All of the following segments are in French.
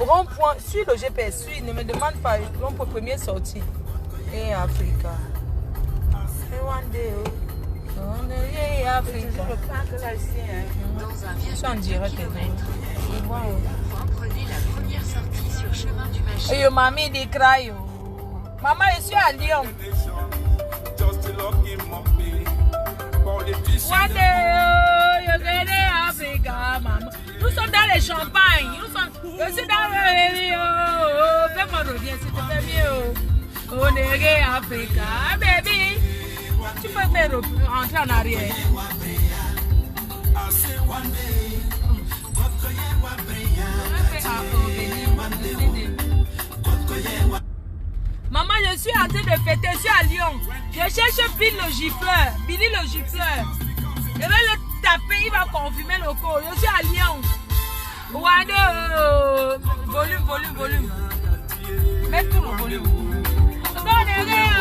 rond-point, suis le GPS, suis, ne me demande pas, rond-point premier sorti. Et Africa. Et one day, et Africa. Je peux pas que là ici, Je suis en direct. Prenez la première sortie sur chemin du Machin. Et yo, mamie, dit cry. Maman, je suis à Lyon. One day, you get Africa, maman. Nous sommes dans les champagnes. Je suis dans le... Fais-moi revenir, s'il te plaît, mieux. On est Africa, baby. Tu peux faire rentrer en arrière. Maman, je suis en train de fêter, je suis à Lyon. Je cherche Billy le gifleur. Billy le gifleur. Je vais le taper, il va confirmer le code. Je suis à Lyon. Wado. Volume. Mets tout le volume.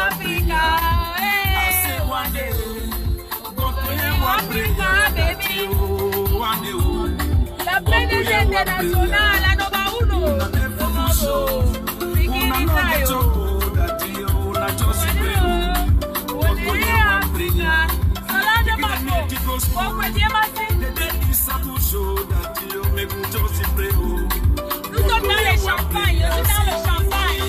Africa. Africa, baby. La PDG internationale, la Nova 1. Bikini Tayo. Nous sommes dans les champagnes, je suis dans le champagne.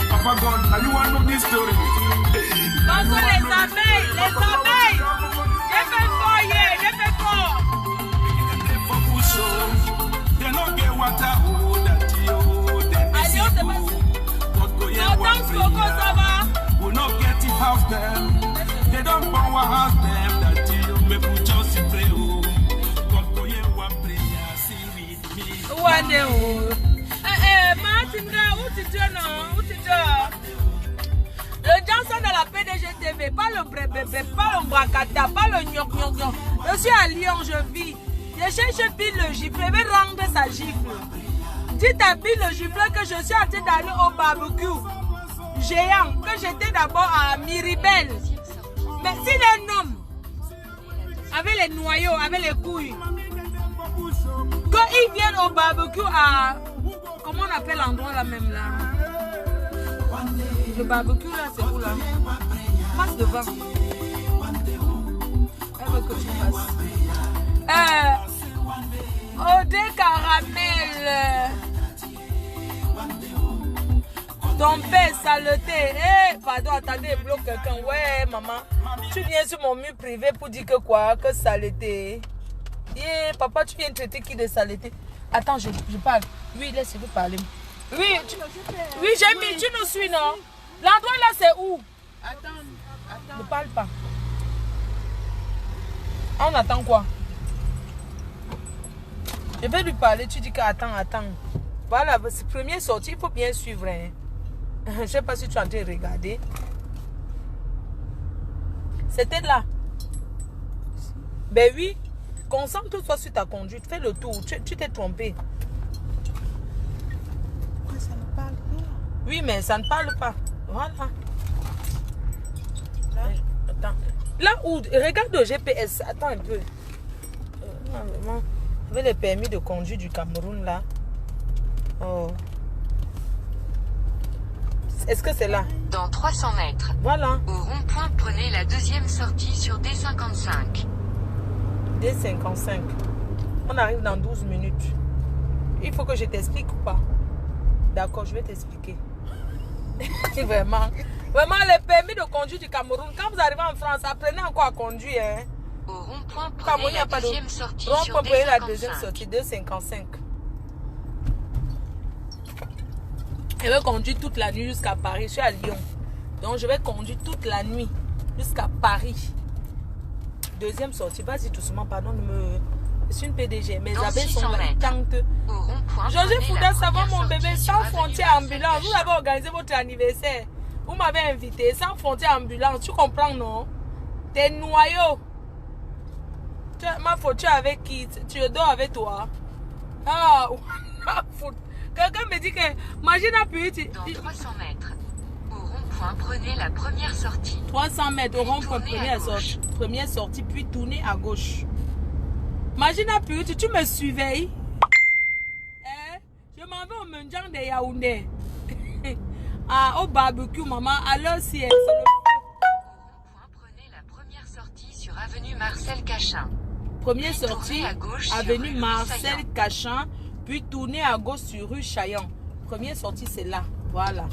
Papa God, now you want to know this story? Bonjour les abeilles. J'ai fait fort hier, j'ai fait fort. They don't get water, oh, that you, then they see food. What go here, what bring ya? We not get it house them. They don't power house them, that you, make we just pray, oh. What go here, what bring ya? Sing with me. One day, oh. Martin, où tu te non? Où tu te? Le Johnson de la PDG TV, pas le brébébé, pas le bracata, pas le gnoc gnoc gnoc. Je suis à Lyon, je vis. Je cherche Bill le gifle, je vais rendre sa gifle. Dites à Bill le gifle que je suis en train d'aller au barbecue géant, que j'étais d'abord à Miribel. Mais si les noms, avec les noyaux, avec les couilles, quand ils viennent au barbecue à... Comment on appelle l'endroit là même là? Le barbecue là, c'est où là? Passe devant. Elle veut que tu passes. Eau de caramel. Ton père saleté. Pardon, attendez, bloque quelqu'un. Ouais, maman. Tu viens sur mon mur privé pour dire que quoi? Que saleté. Papa, tu viens traiter qui de saleté? Attends, je parle. Oui, laissez-vous parler. Oui, j'ai mis, tu nous suis, non? L'endroit là, c'est où? Attends. Ne parle pas. On attend quoi? Je vais lui parler, tu dis que attends. Voilà, c'est premier sorti, il faut bien suivre. Hein. Je ne sais pas si tu es en train de regarder. C'était là. Ben oui. Concentre-toi sur ta conduite. Fais le tour. Tu t'es trompé. Ça ne parle pas. Oui, mais ça ne parle pas. Voilà. Là. Attends. Là où... Regarde le GPS. Attends un peu. Avec le permis de conduire du Cameroun, là. Oh. Est-ce que c'est là? Dans 300 mètres. Voilà. Au rond-point, prenez la deuxième sortie sur D55. D55. On arrive dans 12 minutes. Il faut que je t'explique ou pas? D'accord, je vais t'expliquer. Vraiment. Vraiment, les permis de conduire du Cameroun, quand vous arrivez en France, apprenez encore à conduire. Hein. Au rond-point, Cameroun, prenez la deuxième sortie sur rond-point, prenez la deuxième D55. sortie, 2,55. Je vais conduire toute la nuit jusqu'à Paris. Je suis à Lyon. Donc, je vais conduire toute la nuit jusqu'à Paris. Deuxième sortie. Vas-y doucement, pardon. Je suis une PDG. Mes Dans abeilles sont 600 mètres. tantes. Au rond-point, Joseph prenez Fouda, la ça va première mon bébé. sortie Sans sur avenue frontière Marcel ambulance. Vous Cachin. avez organisé votre anniversaire. Vous m'avez invité. Sans frontière ambulance. Tu comprends, non? T'es noyau. Ma photo avec qui? Tu dors avec toi? Ah, quelqu'un me dit que imagine à plus. Dans 300 mètres. Au rond-point, prenez la première sortie. 300 mètres au rond-point, Tournez à première sortie, puis tournez à gauche. Imagine à plus, tu me surveilles. Hein? Je m'en vais au Mendiang de Yaoundé. Au barbecue, maman. Alors, si elle se le Au rond-point, prenez la première sortie sur avenue Marcel Cachin. première Puis sortie, tournez à gauche sur avenue rue Marcel Saillant. Cachin, puis tournez à gauche sur rue Chaillant. Première sortie, c'est là. Voilà.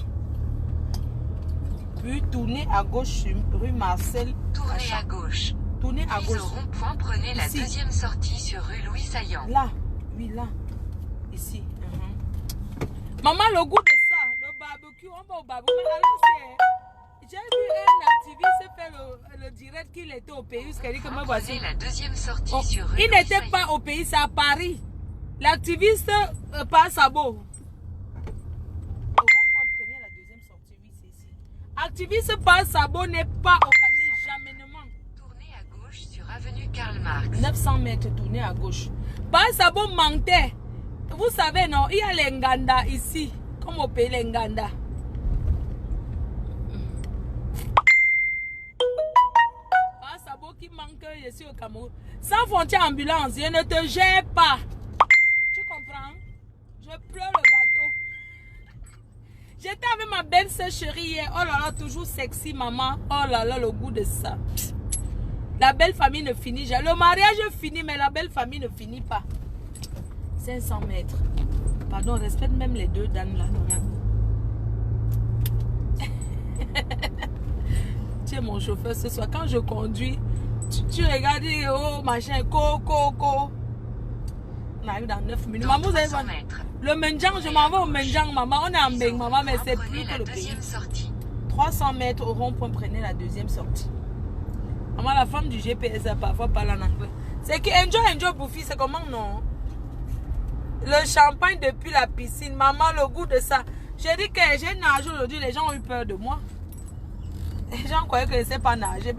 Puis tournez à gauche sur rue Marcel Tournez à Cachin. gauche. Tournez à Puis gauche. au rond-point, prenez la Ici. deuxième sortie sur rue Louis Saillant. Là. Oui, là. Ici. Maman, le goût de ça, le barbecue, on va au barbecue. Mais alors, j'ai vu un activiste faire le direct qu'il était au pays. Parce qu'il dit que me voici. Prenez la deuxième sortie Oh, sur rue il Louis n'était Saillant. pas au pays, c'est à Paris. L'activiste passe à beau. Au rond-point premier, la deuxième sortie, oui, c'est ici. Activiste passe à beau n'est pas au Canet, jamais. Tournez à gauche sur avenue Karl Marx. 900 mètres, tournez à gauche. Passe à beau mentait. Vous savez, non, il y a les Nganda ici, comme au pays les Nganda. Passe à beau qui manque ici au Cameroun. Sans frontière ambulance, je ne te gère pas. Tu comprends? Je pleure le gâteau. J'étais avec ma belle-sœur chérie hier. Oh là là, toujours sexy, maman. Oh là là, le goût de ça. La belle famille ne finit jamais. Le mariage finit, mais la belle famille ne finit pas. 500 mètres. Pardon, respecte même les deux dames là. Tu es mon chauffeur ce soir. Quand je conduis, tu regardes, oh machin, co. On arrive dans 9 minutes. Dans Maman, vous avez 300 mètres. le Mendiang, je m'en vais au Mendiang, maman. On est en Beng, maman, mais c'est plus Prenez que la le pays. deuxième sortie. 300 mètres au rond-point, prenez la deuxième sortie. Maman, la femme du GPS a parfois parle en anglais. C'est que enjoy bouffi, c'est comment non? Le champagne depuis la piscine, maman, le goût de ça. J'ai dit que j'ai nagé aujourd'hui, les gens ont eu peur de moi. Les gens croyaient que je ne sais pas nager.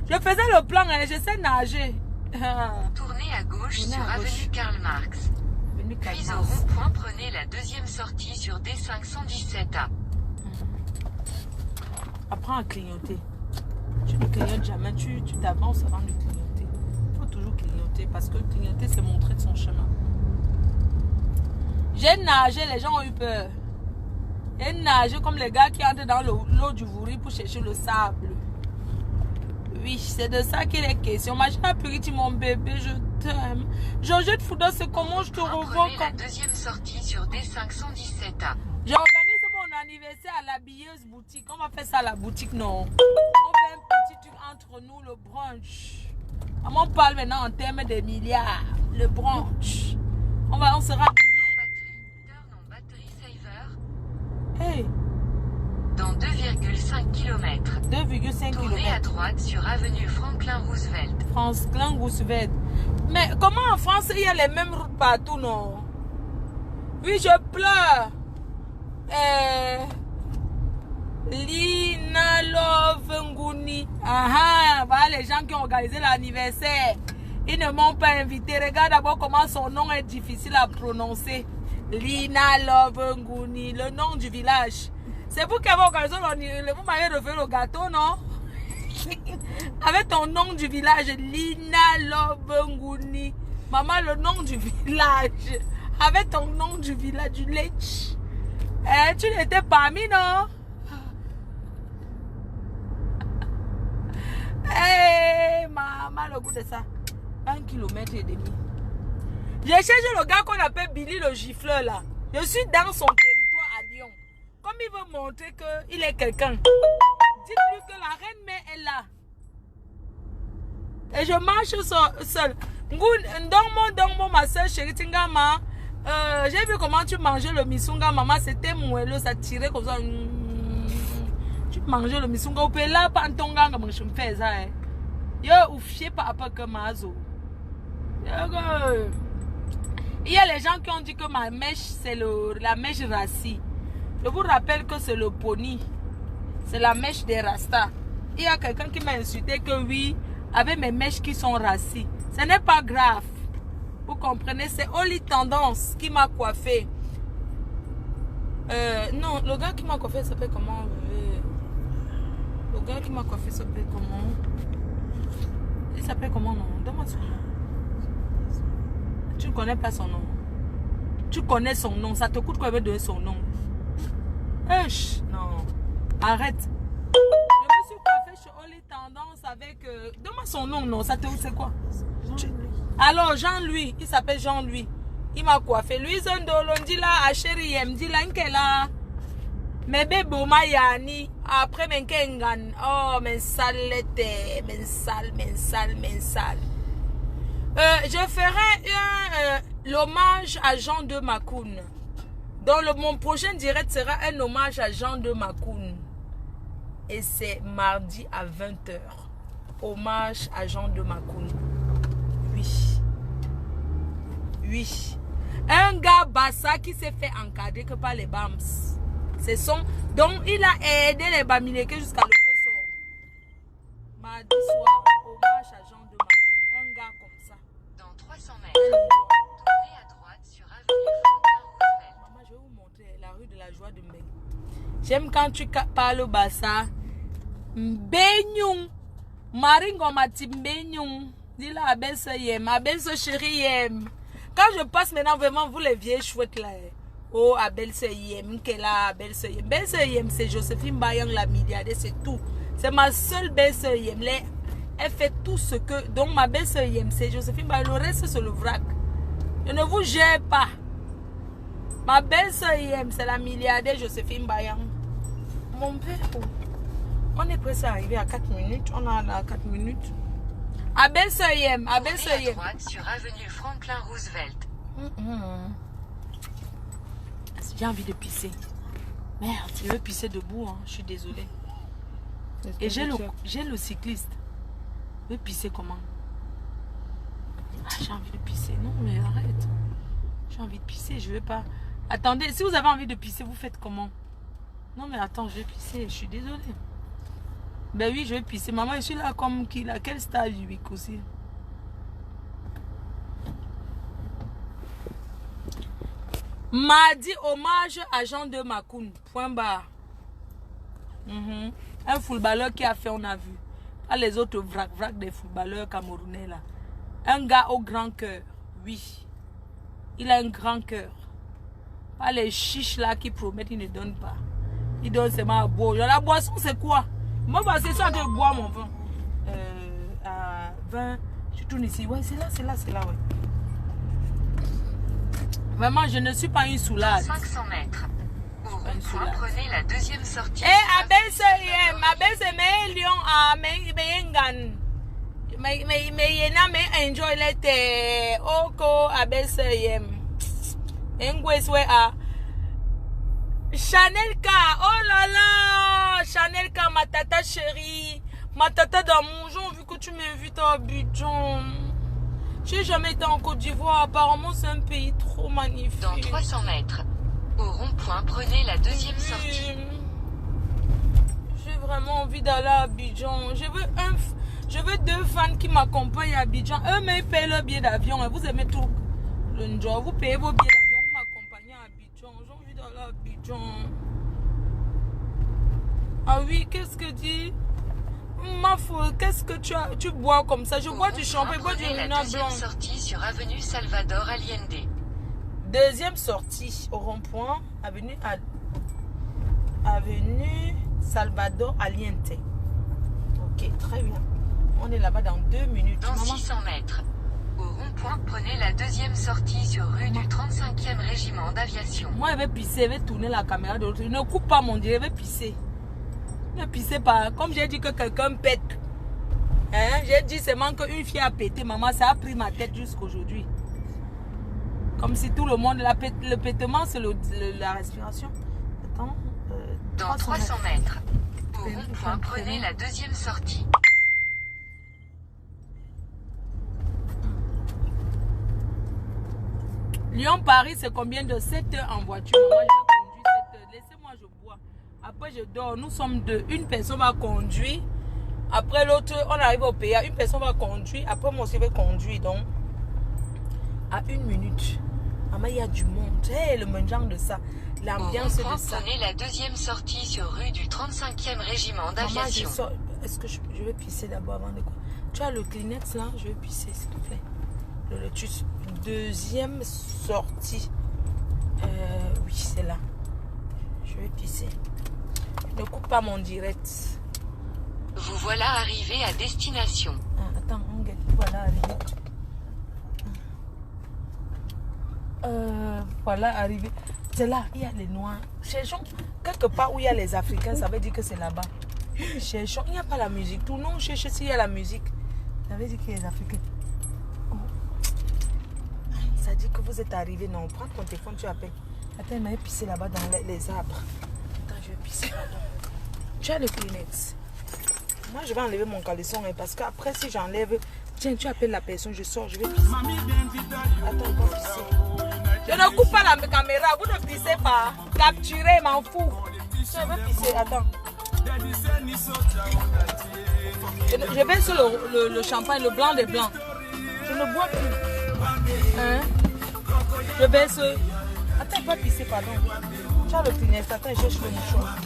Je faisais le plan, hein, je sais nager. Tournez à gauche Tournez sur à gauche. avenue Karl Marx. Venu Puis au Calmas. rond-point, prenez la deuxième sortie sur D517A. Apprends à clignoter. Tu ne clignotes jamais, tu t'avances avant de clignoter. Il faut toujours clignoter parce que clignoter, c'est montrer de son chemin. J'ai nagé, les gens ont eu peur. J'ai nagé comme les gars qui entrent dans l'eau du Vouri pour chercher le sable. Oui, c'est de ça qu'il est question. Imagine la purité, mon bébé, je t'aime. Georgette Fouda, c'est comment je te revois Prenez la quand... deuxième sortie sur D517A. J'organise mon anniversaire à l'habilleuse boutique. On va faire ça à la boutique, non. On fait un petit truc entre nous, le brunch. On parle maintenant en termes de milliards. Le brunch. On sera habillés. Turn on battery saver. Hey, Dans 2,5 km. 2,5 Tournez à km. droite sur avenue Franklin Roosevelt. Franklin Roosevelt. Mais comment en France, il y a les mêmes routes partout, non? Oui, je pleure. Lina Love Nguni. Ah, voilà les gens qui ont organisé l'anniversaire. Ils ne m'ont pas invité. Regarde d'abord comment son nom est difficile à prononcer. Lina Love Nguni, le nom du village. C'est vous qui avez organisé l'anniversaire. Vous m'avez refait le gâteau, non? Avec ton nom du village, Lina Love Nguni. Maman, le nom du village. Avec ton nom du village, du Lech. Tu n'étais pas mis, non? Hey, maman, le goût de ça. 1,5 km. J'ai cherché le gars qu'on appelle Billy le gifleur là. Je suis dans son territoire à Lyon. Comme il veut montrer qu'il est quelqu'un. Dites-lui que la reine mère est là. Et je marche seul. Ndongmo, ma soeur chérie Tingama. J'ai vu comment tu mangeais le misunga, maman. C'était moelleux, ça tirait comme ça. Tu mangeais le misunga. Ou là, pantonga, comme je me fais ça. Yo, ou fier pas que mazo. Il y a les gens qui ont dit que ma mèche, c'est la mèche rassi. Je vous rappelle que c'est le pony. C'est la mèche des rastas. Il y a quelqu'un qui m'a insulté que oui, avec mes mèches qui sont rassis. Ce n'est pas grave. Vous comprenez, c'est Oli Tendance qui m'a coiffé. Non, le gars qui m'a coiffé s'appelle comment? Le gars qui m'a coiffé s'appelle comment? Il s'appelle comment, non? Donne-moi son nom. Tu ne connais pas son nom. Tu connais son nom. Ça te coûte quoi de donner son nom? Non. Arrête. Je me suis coiffé chez Oli Tendance avec... Donne-moi son nom, non. Ça te coûte, c'est quoi? Alors, Jean-Louis. Il s'appelle Jean-Louis. Il m'a coiffé. Louis Ndolo, dit là, à chérie, dit là, là. Mais bébé, Mayani. Après, men kengan. Oh, men salette. Men sale. Je ferai l'hommage à Jean de Macoun. Donc mon prochain direct sera un hommage à Jean de Macoun. Et c'est mardi à 20h. Hommage à Jean de Macoun. Oui. Un gars bassa qui s'est fait encadrer que par les BAMS. C'est son... Donc il a aidé les Bamileke jusqu'à le feu sort. Mardi soir, hommage à Jean de Macoun. Un gars comme ça. Dans 300 mètres, tournez à droite sur avenue Franklin Roosevelt. Maman, je vais vous montrer la rue de la joie de Mbeng. J'aime quand tu parles au bassa. Mbenyung. Maringo mati mbenyung. Dis là, abense yem. Abense chérie yem. Quand je passe maintenant, vraiment, vous les vieilles chouettes là. Oh, abense yem. Kela, abense yem. Bense yem, c'est Joséphine Bayang, la milliardaire, c'est tout. C'est ma seule bense yem. Elle fait tout ce que... Donc ma belle-sœur Yem, c'est Joséphine Bayang. Le reste, c'est le vrac. Je ne vous gère pas. Ma belle-sœur Yem, c'est la milliardaire Joséphine Bayang. Mon père, on est pressé à arriver à 4 minutes. On a là 4 minutes. À belle-sœur Yem, à belle-sœur Yem. Tournez à droite sur avenue Franklin Roosevelt. J'ai envie de pisser. Merde, je veux pisser debout. Hein. Je suis désolée. Et j'ai le cycliste. Je veux pisser comment? Ah, j'ai envie de pisser. Non, mais arrête. J'ai envie de pisser, je veux pas. Attendez, si vous avez envie de pisser, vous faites comment? Non, mais attends, je vais pisser. Je suis désolée. Ben oui, je vais pisser. Maman, je suis là comme qui? À quel stade du week aussi? Mardi, hommage à Jean de Macoun. Point barre. Un footballeur qui a fait, on a vu. Pas les autres vrac des footballeurs camerounais là. Un gars au grand cœur. Oui. Il a un grand cœur. Pas les chiches là qui promettent, ils ne donnent pas. Ils donnent seulement à boire. La boisson, c'est quoi? Moi, bah, c'est ça de boire mon vin. À 20, je tourne ici. Ouais, c'est là, ouais. Vraiment, je ne suis pas une soulade. 500 mètres. Au rond-point, prenez la deuxième sortie. Eh, abense me lion a me yengan. Me yena me enjoy lete. Oko abense yem. Engweswe a. Chanel K. Oh là là. Chanel K, ma tata chérie. Ma tata d'amour. J'ai vu que tu m'invites à Abidjan. J'ai jamais été en Côte d'Ivoire. Apparemment, c'est un pays trop magnifique. Dans 300 mètres. Au rond-point, prenez la deuxième sortie. J'ai vraiment envie d'aller à Abidjan. Je veux 2 fans qui m'accompagnent à Abidjan. Eux, mais ils payent leur billet d'avion. Vous aimez tout le job. Vous payez vos billets d'avion. Vous m'accompagnez à Abidjan. J'ai envie d'aller à Abidjan. Ah oui, qu'est-ce que dit? Ma foule, qu'est-ce que tu bois comme ça? Je bois du champagne, je bois du vin blanc. Deuxième sortie sur avenue Salvador Allende. Deuxième sortie au rond-point, avenue Salvador Allende. Ok, très bien. On est là-bas dans 2 minutes. Dans Maman. 600 mètres. Au rond-point. rond-point, prenez la deuxième sortie sur rue du 35e régiment d'aviation. Moi, je vais pisser, je vais tourner la caméra de l'autre. Ne coupe pas mon dieu, je vais pisser. Ne pissez pas. Comme j'ai dit que quelqu'un pète. Hein? J'ai dit seulement qu'une fille a pété. Maman, ça a pris ma tête jusqu'aujourd'hui. Comme si tout le monde... Le pétement, c'est la respiration. Attends. Dans 300 mètres. Au rond-point, prenez la deuxième sortie. Lyon-Paris, c'est combien de 7 heures en voiture? Moi, je conduis 7 heures. Laissez-moi, je bois. Après, je dors. Nous sommes deux. Une personne va conduire. Après, l'autre, on arrive au pays. Une personne va conduire. Après, moi aussi, je vais conduire. Donc, à 1 minute. Maman, il y a du monde. Hey, le genre de ça. L'ambiance de ça. Prenez la deuxième sortie sur rue du 35e régiment d'aviation. Est-ce que je vais pisser d'abord avant de quoi? Tu as le Kleenex là? Je vais pisser, s'il te plaît. Le lotus. Deuxième sortie. Oui, c'est là. Je vais pisser. Ne coupe pas mon direct. Vous voilà arrivé à destination. Ah, attends, on guette. Voilà arrivé. Voilà arrivé. C'est là, il y a les noirs. Cherchons quelque part où il y a les Africains, ça veut dire que c'est là-bas. Cherchons, il n'y a pas la musique. Tout le monde cherche s'il y a la musique. Ça veut dire qu'il y a les Africains. Ça dit que vous êtes arrivé. Non, prends ton téléphone, tu appelles. Attends, il m'a pissé là-bas dans les arbres. Attends, je vais pisser là-bas. Tu as le Kleenex. Moi, je vais enlever mon caleçon parce qu'après, si j'enlève, tiens, tu appelles la personne, je sors, je vais pisser. Attends, on va pisser. Je ne coupe pas la caméra, vous ne pissez pas. Capturez, m'en fous. Je vais pisser, attends. Je baisse le champagne, le blanc des blancs. Je ne bois plus. Hein? Je baisse. Attends, pas pisser, pardon. Tu as le Kleenex, attends, je cherche le mouchoir.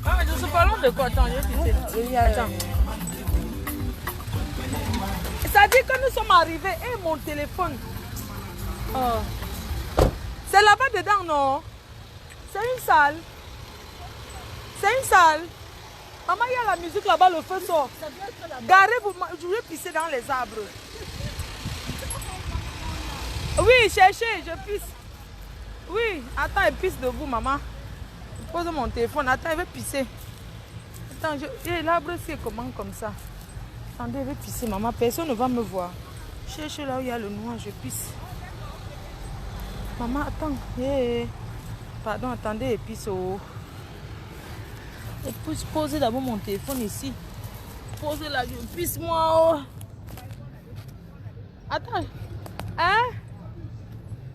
Ah, mais je suis pas loin de quoi? Attends, je vais pisser. Attends. Ça dit que nous sommes arrivés. Et mon téléphone. Oh. C'est là-bas dedans, non? C'est une salle. C'est une salle. Maman, il y a la musique là-bas, le feu sort. Garez-vous, je vais pisser dans les arbres. Oui, cherchez, je pisse. Oui, attends, elle pisse debout, maman. Je pose mon téléphone, attends, elle va pisser. Attends, l'arbre c'est comment comme ça? Attendez, elle va pisser, maman, personne ne va me voir. Cherche là où il y a le noir, je pisse. Maman, attends. Pardon, attendez, elle pisse au... Et puis poser d'abord mon téléphone ici. Posez là, je pisse moi. Attends. Hein?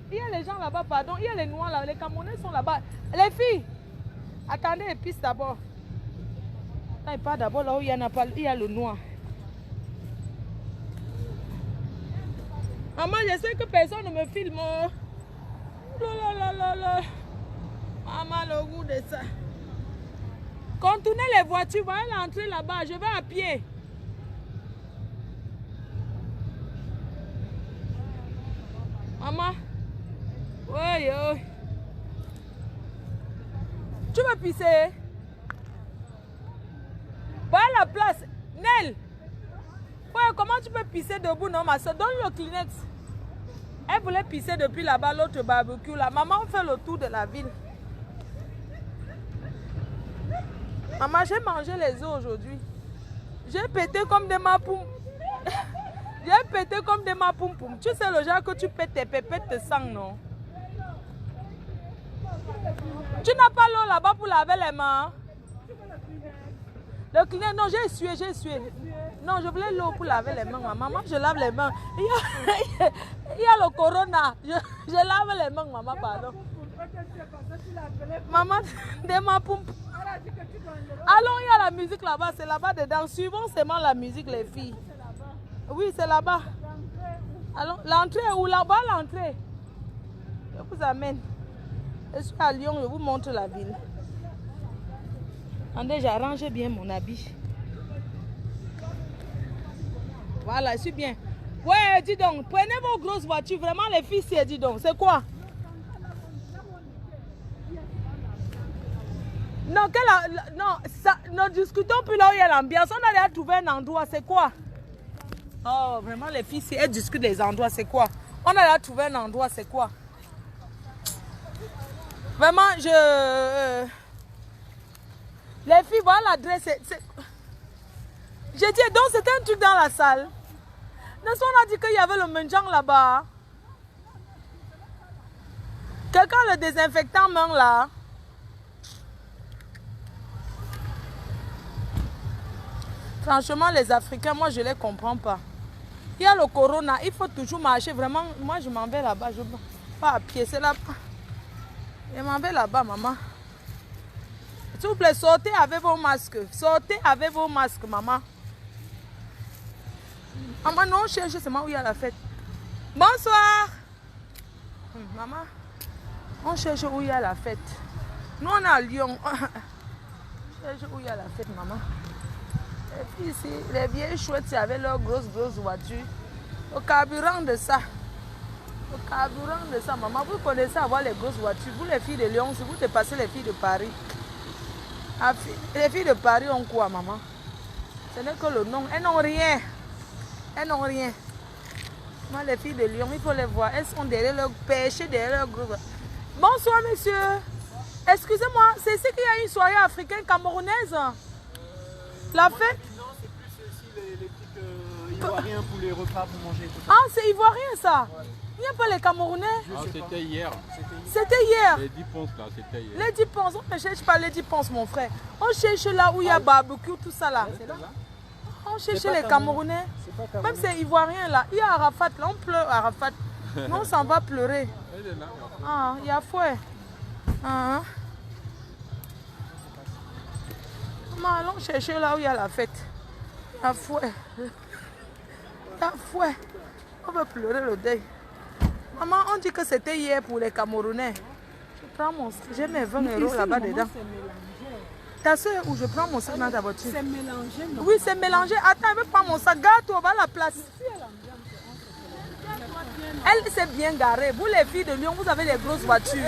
Il y a les gens là-bas, pardon. Il y a les noirs là. Les Camerounais sont là-bas. Les filles. Attendez, elle pisse d'abord. Attends, il part d'abord là où il y a le noir. Maman, je sais que personne ne me filme. Maman, le goût de ça. Contournez les voitures, voyez l'entrée là-bas, je vais à pied. Maman. Oui, oui. Tu veux pisser? Voilà la place. Nel. Ouais, comment tu peux pisser debout, non, ma soeur? Donne le Kleenex. Elle voulait pisser depuis là-bas, l'autre barbecue là. Maman fait le tour de la ville. Maman, j'ai mangé les os aujourd'hui. J'ai pété comme des mapoum. J'ai pété comme des mapoum. Tu sais le genre que tu pètes tes pépettes de sang, non? Tu n'as pas l'eau là-bas pour laver les mains? Le Kleenex, non, j'ai essuyé. Non, je voulais l'eau pour laver les mains. Maman, je lave les mains. Il y a le corona. Je lave les mains, maman, pardon. Maman, des mapoum. Allons, il y a la musique là-bas, c'est là-bas dedans. Suivons seulement la musique, les filles. Oui, c'est là-bas. Allons, l'entrée est où? Là-bas, l'entrée. Je vous amène. Je suis à Lyon, je vous montre la ville. Attendez, j'arrange bien mon habit. Voilà, je suis bien. Ouais, dis donc, prenez vos grosses voitures. Vraiment, les filles, c'est dis donc. C'est quoi? Non, non, ça, nous discutons plus là où il y a l'ambiance. On a déjà trouvé un endroit. C'est quoi? Oh, vraiment, les filles, si elles discutent des endroits, c'est quoi? On a là trouvé un endroit, c'est quoi? Vraiment, les filles, voilà l'adresse. J'ai dit, donc c'était un truc dans la salle. N'est-ce qu'on a dit qu'il y avait le menjang là-bas? Quelqu'un le désinfectant main là? Franchement, les Africains, moi, je ne les comprends pas. Il y a le corona, il faut toujours marcher. Vraiment, moi, je m'en vais là-bas. Je ne vais pas à pied, c'est là-bas. Je m'en vais là-bas, maman. S'il vous plaît, sortez avec vos masques. Sortez avec vos masques, maman. Maman, non, cherche seulement où il y a la fête. Bonsoir. Maman, on cherche où il y a la fête. Nous, on est à Lyon. On cherche où il y a la fête, maman. Et puis ici, les vieilles chouettes avec leurs grosses voitures. Au carburant de ça. Au carburant de ça, maman. Vous connaissez avoir les grosses voitures. Vous, les filles de Lyon, si vous dépassez les filles de Paris. Les filles de Paris ont quoi, maman? Ce n'est que le nom. Elles n'ont rien. Elles n'ont rien. Moi, les filles de Lyon, il faut les voir. Elles sont derrière leur péché, derrière leur groupe. Bonsoir, monsieur. Excusez-moi, c'est ici qu'il y a une soirée africaine camerounaise. La fête? Non, c'est plus aussi les trucs ivoiriens pour les repas pour manger. Tout ça. Ah, c'est ivoirien ça? Ouais. Il n'y a pas les Camerounais? Ah, c'était hier. C'était hier? Les 10 ponces là, c'était hier. Les 10 ponces, on ne cherche pas les 10 ponces, mon frère. On cherche là où il y a barbecue, tout ça là. On cherche les Camerounais. Même c'est ivoirien là. Il y a Arafat là, on pleure Arafat. Nous on s'en va pleurer. Ah, il y a fouet. Ah. Maman, allons chercher là où il y a la fête. Il y a fouet. Il y a fouet. On va pleurer le deuil. Maman, on dit que c'était hier pour les Camerounais. Je prends mon sac. J'ai mes 20 € là-bas dedans. Ta soeur, où je prends mon sac dans ta voiture? C'est mélangé, non? Oui, c'est mélangé. Attends, je vais prendre mon sac. Garde-toi, va à la place. Elle s'est bien garée. Vous, les filles de Lyon, vous avez les grosses voitures.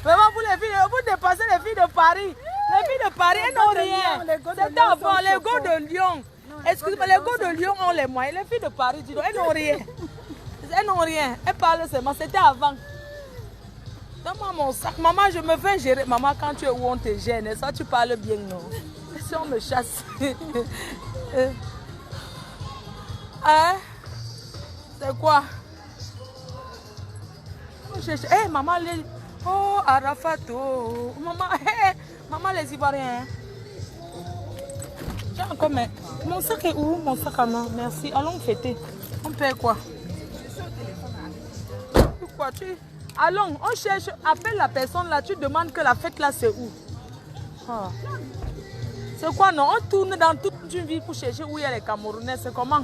Vraiment, vous, les filles, vous dépassez les filles de Paris. Les filles de Paris, elles n'ont rien. C'est avant, les gars de Lyon. Excusez-moi, les gars de Lyon ont les moyens. Les filles de Paris, dis donc, elles n'ont rien. Elles n'ont rien. Elles parlent seulement. C'était avant. Donne-moi mon sac. Maman, je me fais gérer. Maman, quand tu es où on te gêne, ça tu parles bien, non? Si on me chasse. Hein? C'est quoi? Hé, maman, les... Oh, Arafat, oh. Maman, hey, maman, les Ivoiriens. Tiens, encore, mais... Mon sac est où? Mon sac à main. Merci. Allons fêter. On paie quoi? Pourquoi tu... Allons, on cherche, appelle la personne là, tu demandes que la fête là c'est où? Ah. C'est quoi non? On tourne dans toute une ville pour chercher où il y a les Camerounais, c'est comment?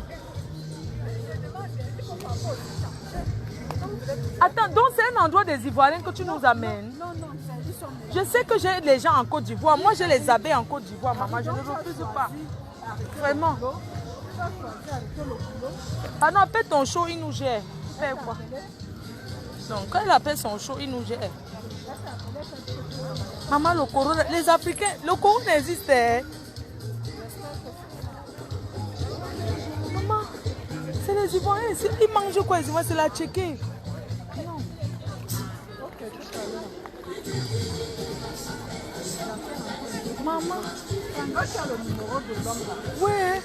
Attends, donc c'est un endroit des Ivoiriens que tu nous amènes? Non, non, je sais que j'ai des gens en Côte d'Ivoire, moi j'ai les abeilles en Côte d'Ivoire, maman, je ne refuse pas. Vraiment. Ah non, appelle ton show, il nous gère. Fais quoi? Donc, quand il appelle son show, il nous gère. Maman, le corona, les Africains, le corona existe. Maman, c'est les Ivoiriens. Ils mangent quoi, les Ivoiriens? C'est la tchéquée. Non. Maman. Ouais.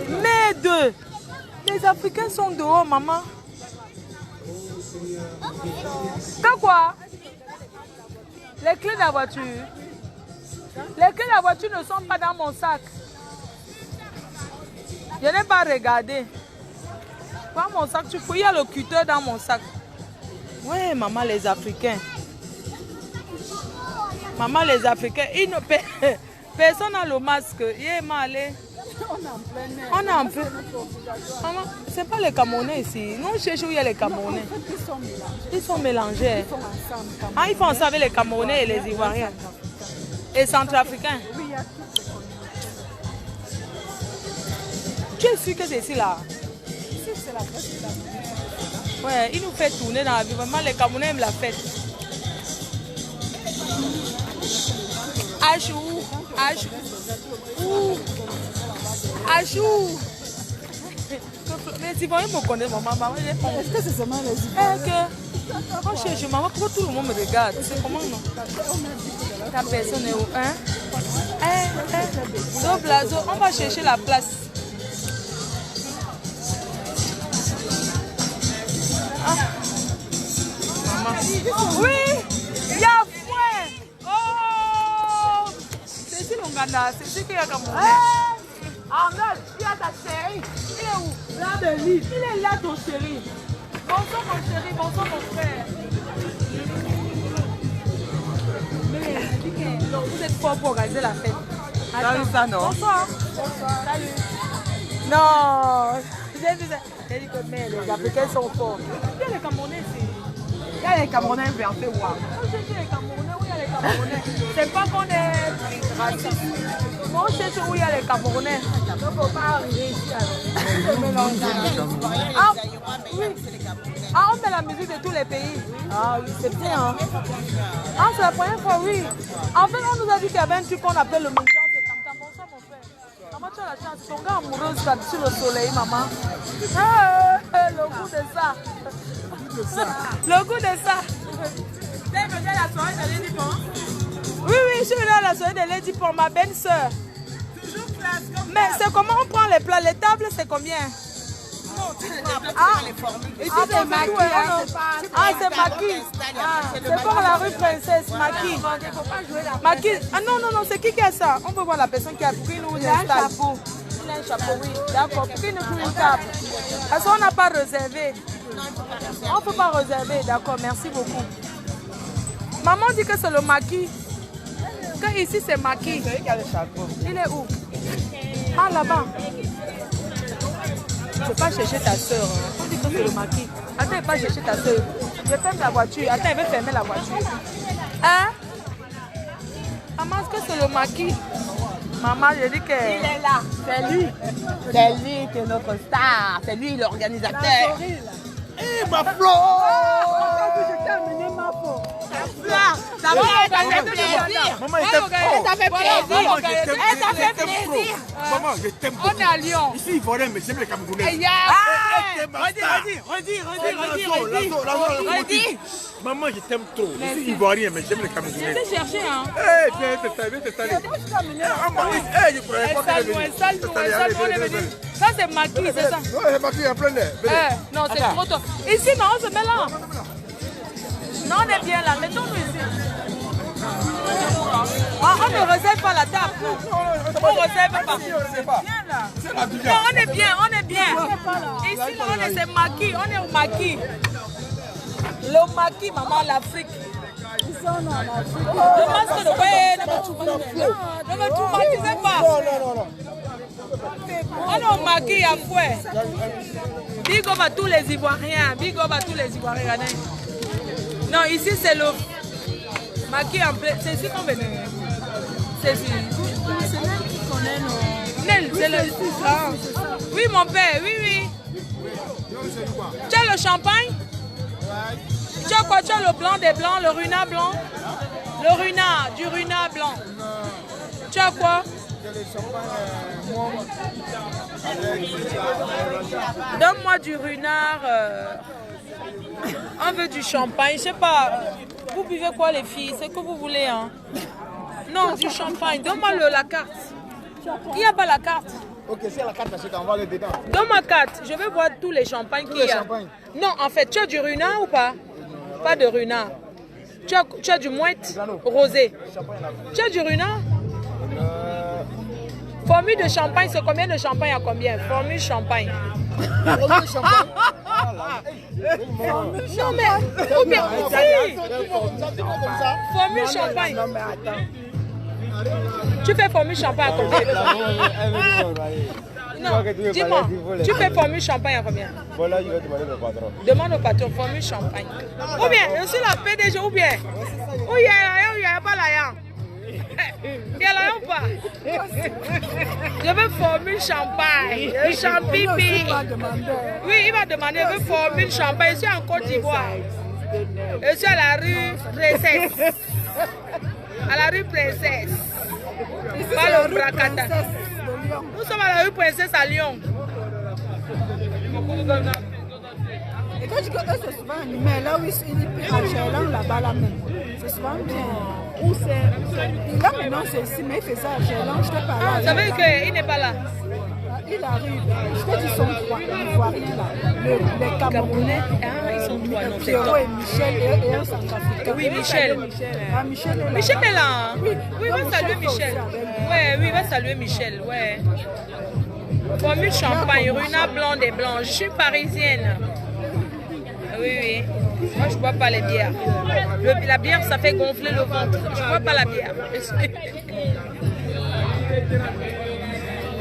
Mais deux. Les Africains sont dehors, maman. T'as quoi? Les clés de la voiture. Les clés de la voiture ne sont pas dans mon sac. Je n'ai pas regardé. Prends mon sac, tu peux. Il y a le cutter dans mon sac. Oui, maman, les Africains. Maman, les Africains. Ils ne... Personne n'a le masque. Il est mal. On est en plein. Maman, c'est pas les Camerounais ici. Nous, on cherche où il y a les Camerounais. Ils sont mélangés. Ah, ils font ensemble avec les Camerounais et les Ivoiriens. Et Centrafricains. Tu es sûr que c'est ici là? Ici, c'est la fête. Ouais, il nous fait tourner dans la vie. Vraiment, les Camerounais aiment la fête. H où? H où? Achou. Mais tu vois, ils me connaissent, maman. Est-ce que c'est seulement les Ivoiriens? Quand je suis chez maman, pourquoi tout le monde me regarde? C'est comment non? Ta personne est où? Hein? Blazo, on va chercher la place. Ah. Maman. Oui! Il y a foin! Oh! C'est ici l'Onganda, c'est ici qu'il y a comme. Arnold, tu as ta chérie. Il est où? Là de lui. Il est là ton chéri. Bonsoir mon chéri, bonsoir mon frère. Donc vous êtes fort pour organiser la fête. Attends, ça non. Bonsoir. Bonsoir. Salut. Non. J'ai dit que mais les Africains sont forts. Il y a les Camerounais ici. Il y a les Camerounais inversés. Wow. Je dis les Camerounais, où il y a les Camerounais. C'est pas qu'on est raciste. Moi je sais où il y a les Camerounais. Il ne faut pas arriver ici avec. Ah oui. Ah, on met la musique de tous les pays. Ah oui, c'est bien. Hein? Ah, c'est la première fois, oui. En fait, on nous a dit qu'il y avait un truc qu'on appelle le mouvement de tam-tam. Bonsoir, mon frère. Maman, tu as la chance. Ton gars amoureux sur le soleil, maman. Le goût de ça. Le goût de ça. Tu es venue à la soirée de Lady Pont? Oui, oui, je suis venue à la soirée de Lady Pont, ma belle-sœur. Toujours classe comme ça. Mais c'est comment on prend les plats? Les tables, c'est combien? C'est maquis. Ah, c'est maquis. C'est pour la rue Princesse, maquis. Maquis. Ah non, non, non, c'est qui a ça? On peut voir la personne qui a pris nous un chapeau. Il a un chapeau, oui. D'accord. Qui nous prie une table? Parce qu'on n'a pas réservé. On ne peut pas réserver, d'accord. Merci beaucoup. Maman dit que c'est le maquis. Que ici, c'est maquis. Il est où? Ah, là-bas. Je ne vais pas chercher ta soeur. On dit que c'est le maquis. Attends, ne pas chercher ta soeur. Je ferme la voiture. Attends, elle veut fermer la voiture. Hein? Maman, est-ce que c'est le maquis? Maman, je dis que... Il est là. C'est lui. C'est lui qui est notre star. C'est lui l'organisateur. Eh, ma fleur! Je t'ai amené ma peau. Ça va organiser plaisir. Maman, elle t'aime trop. Ça fait plaisir. Ça fait plaisir. Maman, je t'aime trop. On est à Lyon. Ici, il faut rien, mais j'aime les Camerounais. Redis. Maman, je t'aime trop. Ici, il faut rien, mais j'aime les Camerounais. Je t'ai cherché, hein. Viens t'installer. Ça, c'est maquis, c'est ça? Non, c'est maquis en plein air. Non, c'est trop tôt. Ici, non, on se met là. Non, on est bien là. Mettons-nous ici. Ah, on ne réserve pas la table. On ne réserve pas. Non, on est bien, on est bien. Ici, là, c'est maquis. On est au maquis. Le maquis, maman, l'Afrique. Ils sont en Afrique. Le masque de ouais, ne me traumatisez pas. Non. On est au maquis à fouet. Big up à tous les Ivoiriens. Big up à tous les Ivoiriens. Non, ici c'est le maquis en plein. C'est ici qu'on venait. C'est ici. C'est Nel qui connaît nos... Nel, c'est le... Ah. Oui, mon père, oui. Tu as le champagne? Tu as quoi? Tu as le blanc des blancs, le runard blanc? Le runard, du runard blanc. Tu as quoi? Donne-moi du runard. On veut du champagne. Je sais pas. Vous buvez quoi les filles? C'est que vous voulez, hein? Non, du champagne. Donne-moi la carte. Il n'y a pas la carte. Ok, c'est la carte, on va aller dedans. Donne-moi carte. Je vais boire tous les champagnes qu'il y a. Non, en fait, tu as du runard ou pas? Pas de runard. Tu as du mouette rosé. Tu as du runard? Formule de champagne, c'est combien de champagne à combien? Formule champagne. Non mais, ou bien, formule champagne. Tu fais formule champagne à combien? Non, dis-moi, tu fais formule champagne à combien? Voilà, je vais demander au patron. Demande au patron, formule champagne. Ou bien, je suis la PDG, ou bien, ou il y a pas la il y a là ou pas? Je veux formule champagne. Le champipi. Oui, il va demander, je veux formule champagne. Je suis en Côte d'Ivoire. Je suis à la rue Princesse. À la rue Princesse. Pas le Bracata. Lyon. Nous sommes à la rue Princesse à Lyon. Et quand je dis que eux, c'est souvent animé, là où il est à Gerland, là-bas, là même. C'est souvent bien. Où c'est? Là maintenant, c'est ici, mais il fait ça à Gerland, je te parle. Ah, ça veut dire qu'il n'est pas là. Il arrive. Je te dis, ils sont trois. Ils voient rien là. Les Camerounais. Ah, ils sont trois, non, c'est Pierrot top. et Michel et un centrafricain. Oui, Michel. Ah, Michel est là. Michel est là. Hein? Oui, Oui, va saluer Michel. Ouais, oui, va saluer Michel. Ouais. Formule champagne, Runa blonde et blanche. Je suis parisienne. Oui, oui. Moi, je ne bois pas les bières. La bière, ça fait gonfler le ventre. Je ne bois pas la bière.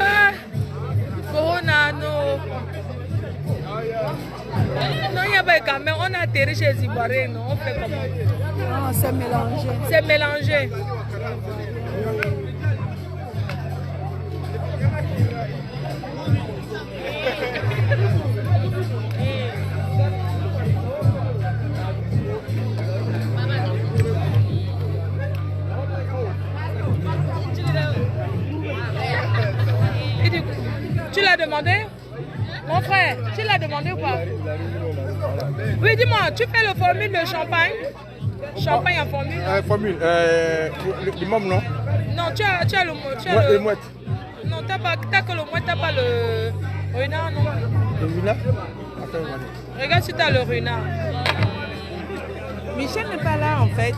Ah, Corona, non. Non, il n'y a pas de caméra. On a atterri chez les Ivoiriens. Non, on fait comment? Non, c'est mélangé. C'est mélangé. Tu l'as demandé? Mon frère, tu l'as demandé ou pas? Oui, dis-moi, tu fais le formule de champagne? Champagne en formule? Formule, le môme, non? Non, tu as le mot. Le mouette. Non, t'as que le mouette, t'as pas le renard, non? Le renard? Regarde si t'as le renard. Michel n'est pas là en fait.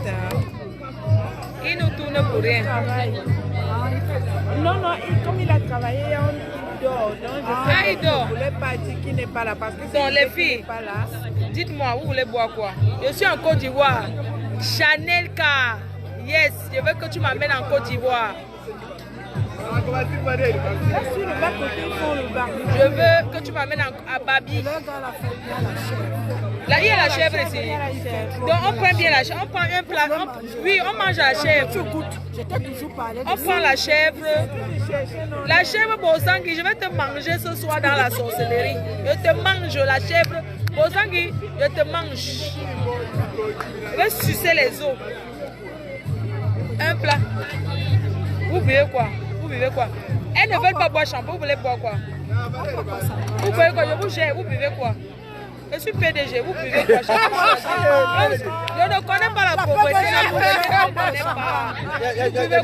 Il nous tourne pour rien. Non, comme il a travaillé, il dort. Donc Il dort. Je ne voulais pas dire qu'il n'est pas là parce que Donc les filles, pas là. dites-moi, vous voulez boire quoi? Je suis en Côte d'Ivoire. Chanel car. Yes, je veux que tu m'amènes en Côte d'Ivoire. Là sur le bas côté, ils font le bar. Je veux que tu m'amènes à Babi. Là, il y a la chèvre ici. Donc on prend bien la chèvre. On prend un plat. Oui, on mange la chèvre. Tu goûtes. Je t'ai toujours parlé de On prend la chèvre. La chèvre Bozangui, je vais te manger ce soir dans la sorcellerie. Je te mange la chèvre. Bozangui, je te mange. Je vais sucer les os. Un plat. Vous buvez quoi? Vous buvez quoi? Elles ne veulent pas boire shampoing, vous voulez boire quoi? Vous buvez quoi? Je vous gère, vous buvez quoi? Je suis PDG, vous buvez quoi? Je ne connais pas la pauvreté, vous buvez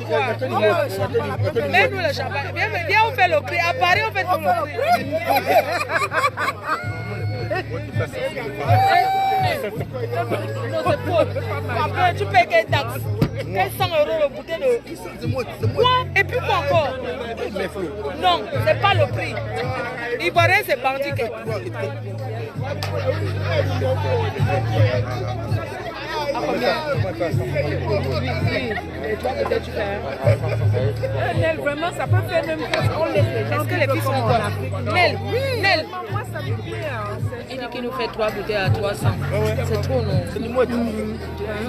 quoi? Mets-nous le champagne. Viens, on fait le prix. À Paris, on fait tout le prix. Non, c'est faux. Après, tu payes quelle taxe? 100 € le bouteille de... Quoi? Et puis quoi encore? Non, c'est pas le prix. Ivoirien, c'est bandit. Nel, vraiment, ça peut faire même chose. On laisse les gens. Est-ce que les filles sont quoi? Nel, Nel. Moi, ça me plaît. Il dit qu'il nous fait 3 bouteilles à 300. C'est trop, non? C'est du mouette.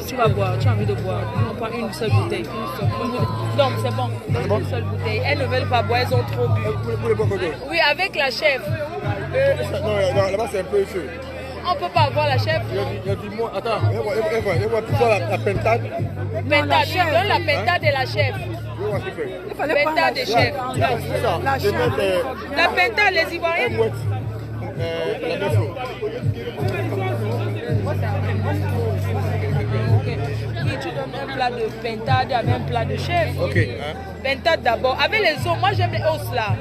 Tu vas boire, tu as envie de boire. On prend une seule bouteille. Donc, c'est bon. Une seule bouteille. Elles ne veulent pas boire, elles ont trop bu. Oui, avec la chèvre. Non, là-bas c'est un peu chaud. On ne peut pas avoir la chèvre. Il a dit moi, attends, il va plutôt la pentade. Pentade, oui, donne la pentade et la chèvre. Il fallait prendre Pentade et chèvre. la chèvre. La pentade, les Ivoiriens. Tu donnes un plat de pentade avec un plat de chèvre. Ok. Pentade d'abord. Avec les os, moi j'aime les os là.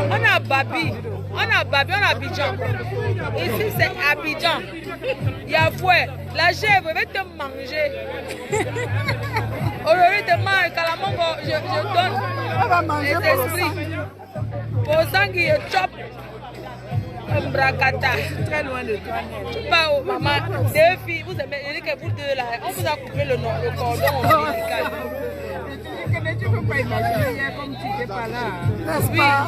On a Babi. On a Abidjan. Ici c'est Abidjan. Il y a fouet. La chèvre va te manger. Aujourd'hui te mange. Kalamongo, je donne On va manger les pour le sang. esprits. Pour sang qui chop. Un bracata. Très loin de toi. Tu pars au maman. Deux filles, vous aimez, il dit que vous deux là, on vous a coupé le cordon ombilical. Mais tu ne peux pas imaginer hier comme tu n'étais pas là. N'est-ce pas?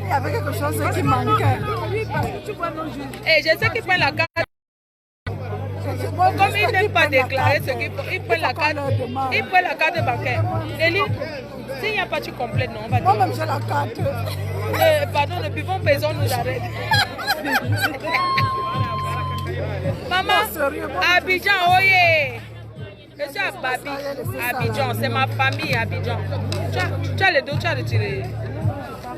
Il y avait quelque chose qui manquait. Oui, parce que tu vois nos jours. Et je sais qu'ils prennent la carte. Comme ils n'aiment pas déclarer ce qu'ils font, ils prennent la carte. Ils prennent la carte bancaire. Nelly, s'il n'y a pas, tu complètes, non? On va dire. Moi-même, j'ai la carte. Pardon, le pivot maison nous arrête. Maman, Abidjan, oye. Je suis à Babi, Abidjan. C'est ma famille à Abidjan. Tu as les dos, tu as retiré.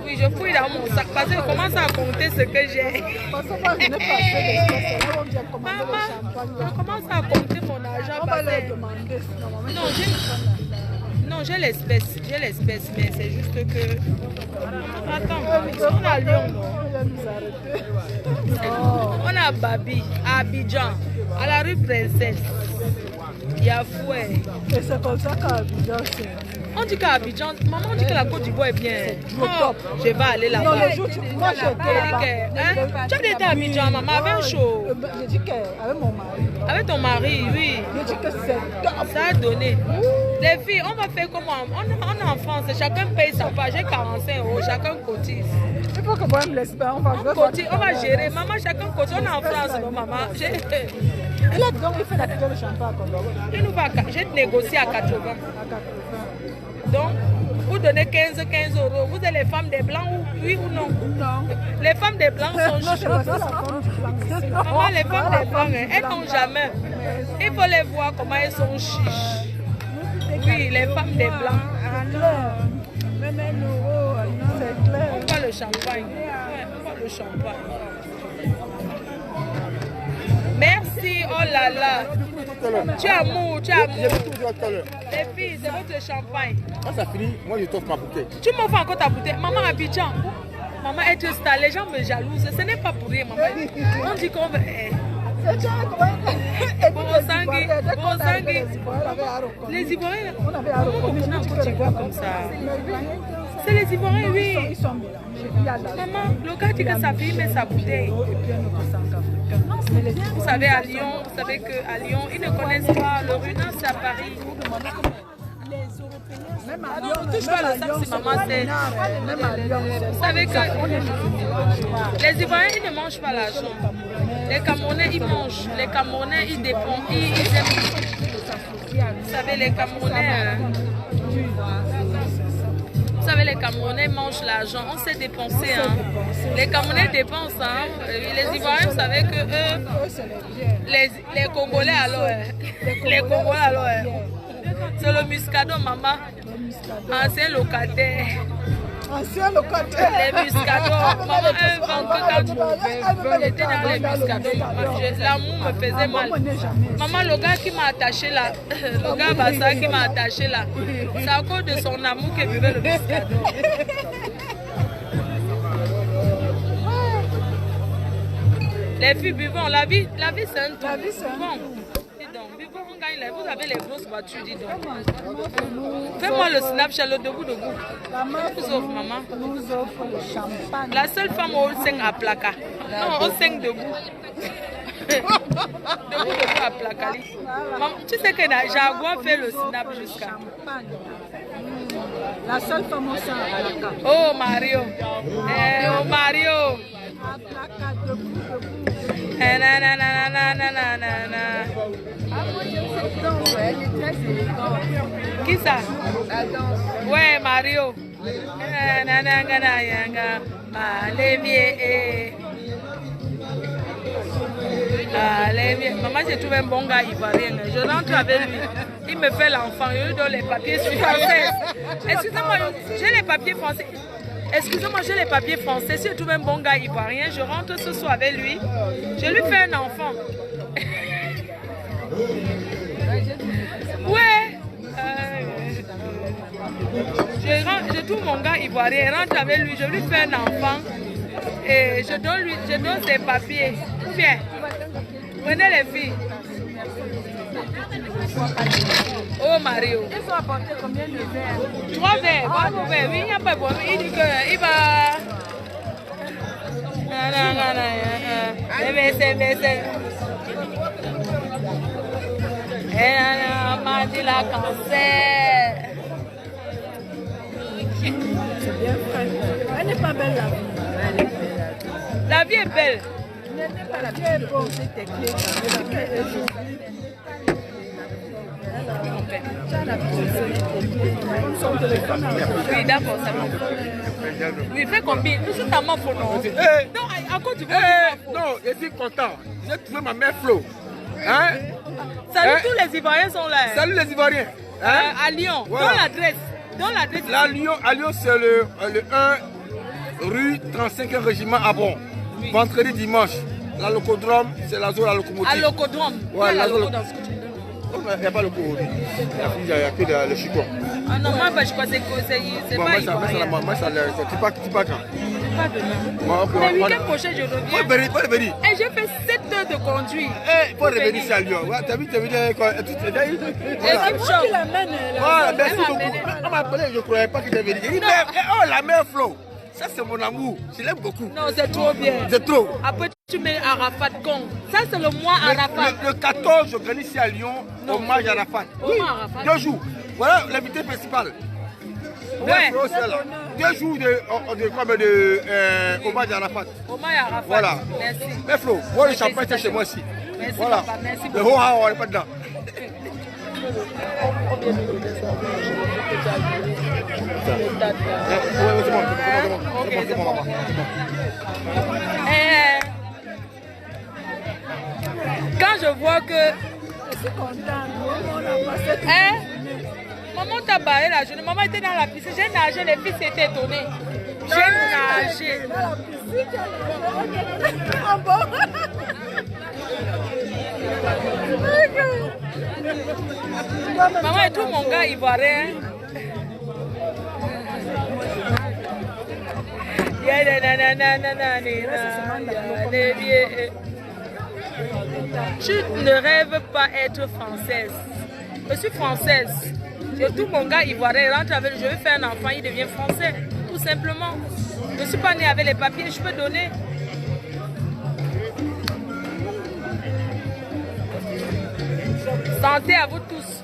Oui, je fouille dans mon sac parce que je commence à compter ce que j'ai. Maman, je commence à compter mon argent. On va leur demander. Non, j'ai l'espèce, mais c'est juste que... Attends, on a Lyon, on a Babi, à Abidjan, à la rue Princesse. Il y a Fouet. Et c'est comme ça qu'à Abidjan, c'est... On dit qu'à Abidjan, maman dit que la Côte d'Ivoire est bien. Oh, je vais aller là-bas. Non, les jours, moi j'étais là-bas. Tu as été à Abidjan, maman, avec chaud. Je dis qu'avec mon mari. Avec ton mari, oui. Je dis que c'est top. Ça a donné. Les filles, on va faire comment? On est en France, chacun paye sa part. J'ai 45 €, chacun cotise. Il faut que moi je me laisse pas. On va gérer. Maman, chacun cotise. On est en France, non, maman. Et là, donc, il fait la bouteille de champagne. J'ai négocié à 80. Donc, vous donnez 15 €. Vous êtes les femmes des Blancs, oui ou non? Non. Les femmes des Blancs sont chiches. Maman, les femmes des Blancs, elles n'ont jamais. Il faut les voir comment elles sont chiches. Oui, les femmes des Blancs. Même un euro, c'est clair. On voit le champagne. Ouais, on voit le champagne. Merci, oh là là. Tu as amour, tu as amour. Les filles, c'est votre champagne. Quand ça finit, moi je t'offre ma bouteille. Tu m'offres encore ta bouteille. Maman Abidjan. Maman est stable. Les gens me jalousent. Ce n'est pas pour rien, maman. On dit qu'on veut. Les Ivoiriens. On avait comme ça. C'est les Ivoiriens, oui. Ils sont mélangés. Maman, le gars dit que sa fille met sa bouteille. Vous savez, à Lyon, vous savez qu'à Lyon, ils ne connaissent pas le rue. Non, c'est à Paris. Même à Lyon, touche pas le sac si maman c'est. Même à Lyon. Vous savez que les Ivoiriens, ils ne mangent pas l'argent. Les Camerounais, ils mangent. Les Camerounais, ils dépendent. Ils aiment. Vous savez, les Camerounais. Vous savez, les Camerounais mangent l'argent. On sait dépenser. Hein. Les Camerounais dépensent. Hein. Les Ivoiriens, vous savez que eux, les Congolais alors. Les Congolais alors. C'est le muscado, maman. Ancien locataire. Ancien locataire. Les muscados. Maman, un ventre quand j'étais dans les muscados. L'amour me faisait mal. Maman, le gars qui m'a attaché là, le gars Bassa qui m'a attaché là, c'est à cause de son amour qu'il buvait le muscado. Les filles, buvons. La vie c'est un tout. La vie, c'est un tout. Vous avez les grosses voitures, dis donc. Fais-moi le Snapchat, le debout. Vous offre, maman. Nous offre le champagne. La seule femme où on sing à placa. Non, on sing debout. Debout à placa. Maman, tu sais que Jaguar fait le Snap jusqu'à. La seule femme où sing à placa. Oh Mario. Oh Mario. À placa, debout. Qui ça? Ouais, Mario. Maman, j'ai trouvé un bon gars ivoirien. Je rentre avec lui. Il me fait l'enfant. Je lui donne les papiers français. Excusez-moi, j'ai les papiers français. Excusez-moi, j'ai les papiers français. Si je trouve un bon gars ivoirien, je rentre ce soir avec lui. Je lui fais un enfant. Ouais. Je trouve mon gars ivoirien, rentre avec lui, je lui fais un enfant. Et je donne ses papiers. Bien. Prenez les filles. Oh Mario. Ils sont apportés combien de verres? 3 verres. Bravo verres. Oui, il n'y a pas de problème. Il dit qu'il va. Elle m'a dit la cancer. C'est bien frais. Elle n'est pas belle la vie. La vie est belle. La vie est bonne, c'est tes clés. Oui, d'accord, ça va. Oui, fais combien? Nous sommes à Mafo, non? Non, à cause du non, je suis content. J'ai trouvé ma mère Flo. Hein? Salut, Hein? tous les Ivoiriens sont là. Salut les Ivoiriens. Hein? À Lyon. Voilà. Dans l'adresse. Dans l'adresse. Là, à Lyon, c'est le 1 rue 35e régiment à Bon. Oui. Vendredi, dimanche. La locodrome, c'est la zone à locomotive. À Locodrome. Ouais, la la zone. loco dans ce que tu me donnes. Il n'y a pas le cours. Il n'y a que le chicot. Ah non, moi, je crois que c'est Bon, pas moi, ivoirien. moi, ça, tu pas quand? Pas demain. Moi, on peut- Le week-end prochain, je reviens. Pas revenir. Et j'ai fait 7 heures de conduite. Il faut revenir ici à Lyon. Ouais, t'as vu, Équipe choc. Qui l'amène Voilà, merci Elle m'a beaucoup. amené. On m'a appelé, je ne croyais pas que tu es venu. J'ai dit, mais, oh, la mère Flo, ça c'est mon amour. Je l'aime beaucoup. Non, c'est trop bien. C'est trop. Après, tu mets Arafat Kong. Ça, c'est le mois Arafat. Le 14, j'organise ici à Lyon, hommage à Arafat. Hommage Oui, à Arafat. 2 jours. Voilà l'invité principal. Ouais. Flo, c'est là. 2 jours de hommage à Arafat. Hommage à Arafat. Voilà. Merci. Mais Flo, moi le champagne c'est chez moi ici. Merci, Voilà. papa. Merci Le beaucoup. haut, on n'est pas dedans. C'est bon, maman. Eh, quand je vois que maman t'a barré la journée, maman était dans la piscine, j'ai nagé, les filles s'étaient étonnées. J'ai nagé. Ah bon? Maman et tout mon gars ivoirien. Tu ne rêves pas être française. Je suis française. Et tout mon gars ivoirien rentre avec, je veux faire un enfant, il devient français. Tout simplement. Je ne suis pas née avec les papiers, je peux donner. Santé à vous tous.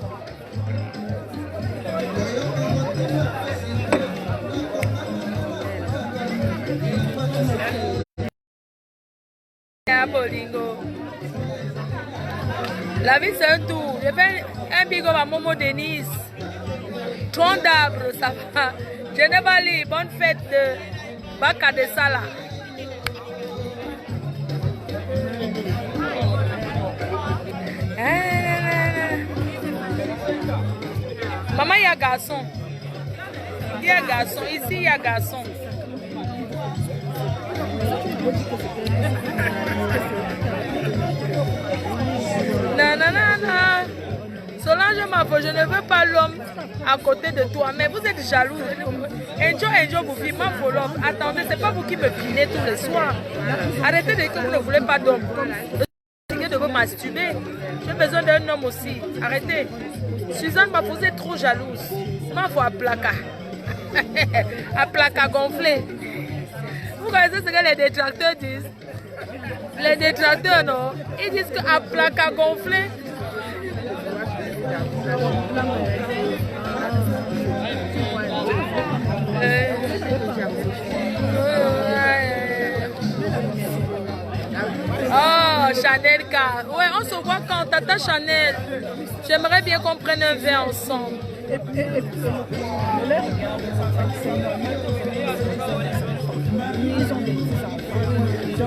La vie c'est un tour. Je fais un bigo à Momo Denise. Tronc d'arbre, ça va. Genevali, bonne fête de Baka de Sala. Maman, il y a garçon. Il y a garçon. Ici, il y a garçon. Non, non, non, non. Solange Mafo, je ne veux pas l'homme à côté de toi, mais vous êtes jaloux. Enjoy, vous vivez Mafo l'homme. Attendez, c'est pas vous qui me pinez tous les soirs. Arrêtez de dire que vous ne voulez pas d'homme. De vous masturber. J'ai besoin d'un homme aussi. Arrêtez. Suzanne Mafo, vous êtes trop jalouse. Mafo à placa. À placa gonflé. Vous connaissez ce que les détracteurs disent? Les détracteurs, non? Ils disent qu'à placa gonflé. Oh, Chanel car. Ouais, on se voit quand Tata Chanel. J'aimerais bien qu'on prenne un verre ensemble.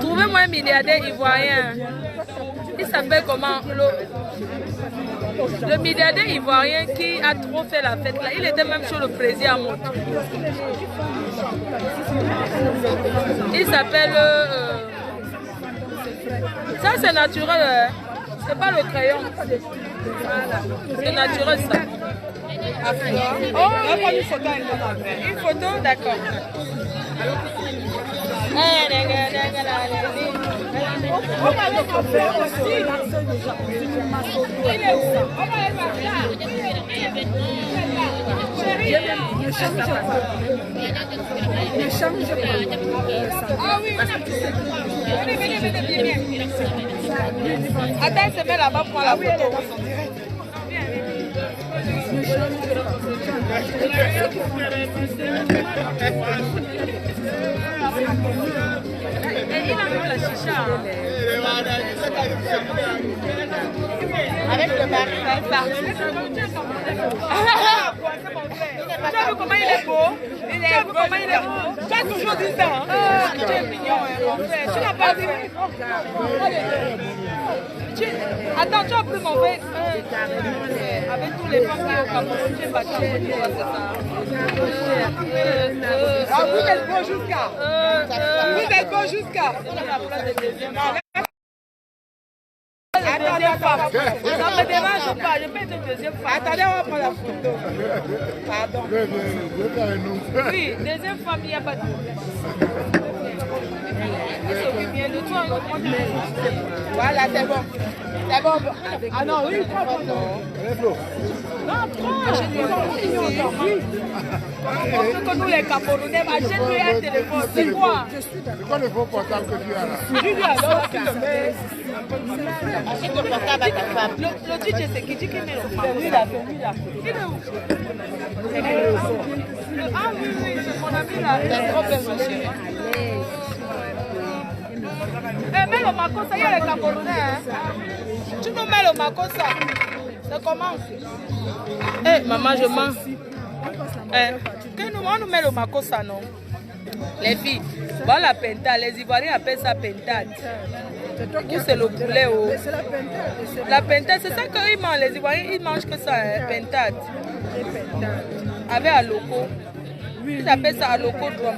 Trouvez-moi un milliardaire ivoirien. Il s'appelle comment? Le milliardaire ivoirien qui a trop fait la fête là. Il était même sur le président à Montreux. Il s'appelle... Ça c'est naturel, hein? C'est pas le crayon. C'est naturel ça. Oh, une photo, une photo, d'accord. Ne change pas. Ah oui, attends, elle se met là-bas pour la photo. Et il a mis la chicha. Avec le mari. Tu as vu comment il est beau? Tu as vu comment il est beau? Tu as toujours dit ça. Tu es mignon, mon frère. Tu n'as pas dit. Attends, tu as pris mon frère. Avec tous les femmes qui ont Cameroun, tu es battu. Ah, vous êtes beau jusqu'à. Vous êtes beau jusqu'à. Deuxième femme. Ça me dérange pas, je peux être deuxième femme. Attendez, on va prendre la photo. Pardon. Oui, deuxième femme, il n'y a pas de problème. Il s'occupe bien de toi. Voilà, c'est bon. C'est bon. Ah non, oui, prends. Non, prends. Achète-lui que nous les Camerounais, achète-lui un téléphone. C'est quoi? C'est quoi le faux portable que tu as là? Achète le portable à ta femme. Le DJ, c'est qui dit qu'il met le portable? C'est lui là. Il est où? Ah oui, c'est mon ami là. Il est trop belle, ma chérie. Mets le makosa, il y a les Camerounais. Hein? Tu nous mets le makosa. C'est comment? Maman, je mens. On nous met le makosa, non? Les filles, bon, la pentade, les Ivoiriens appellent ça pentade. Ou c'est le poulet ou... La pentade, c'est ça qu'ils mangent. Les Ivoiriens, ils mangent que ça, hein, pentade. Avec aloko. Ils appellent ça aloko drum.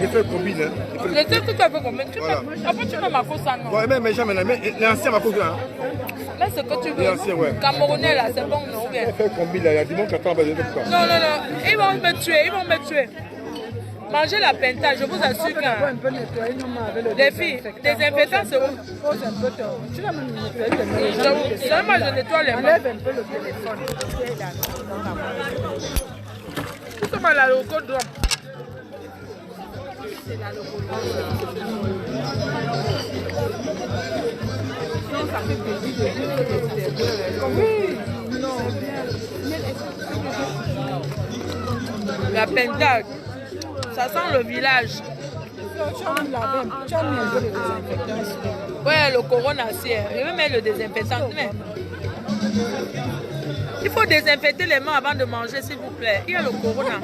Il fait combien, hein? Le truc que tu as fait combien? Après, tu mets makosa, non? Ouais, mais jamais, l'ancien makosa, hein? Là, ce que tu veux. L'ancien, ouais. Camerounais, là, c'est bon, non? Il fait combien, là? Il y a du monde qui attend, ben, je ne sais pas. Non. Ils vont me tuer. Mangez la pentade, je vous assure que... Les filles, désinfectant, c'est où? Seulement, je nettoie les mains. Enlève un peu le téléphone. Tout comme la loco drum. C'est la loco drum. Non, ça fait plaisir de oui, non, bien. La pentade, ça sent le village. Tu as mis un peu de désinfectant. Ouais, le corona, c'est. Je vais mettre le désinfectant. Mais il faut désinfecter les mains avant de manger, s'il vous plaît. Il y a le corona.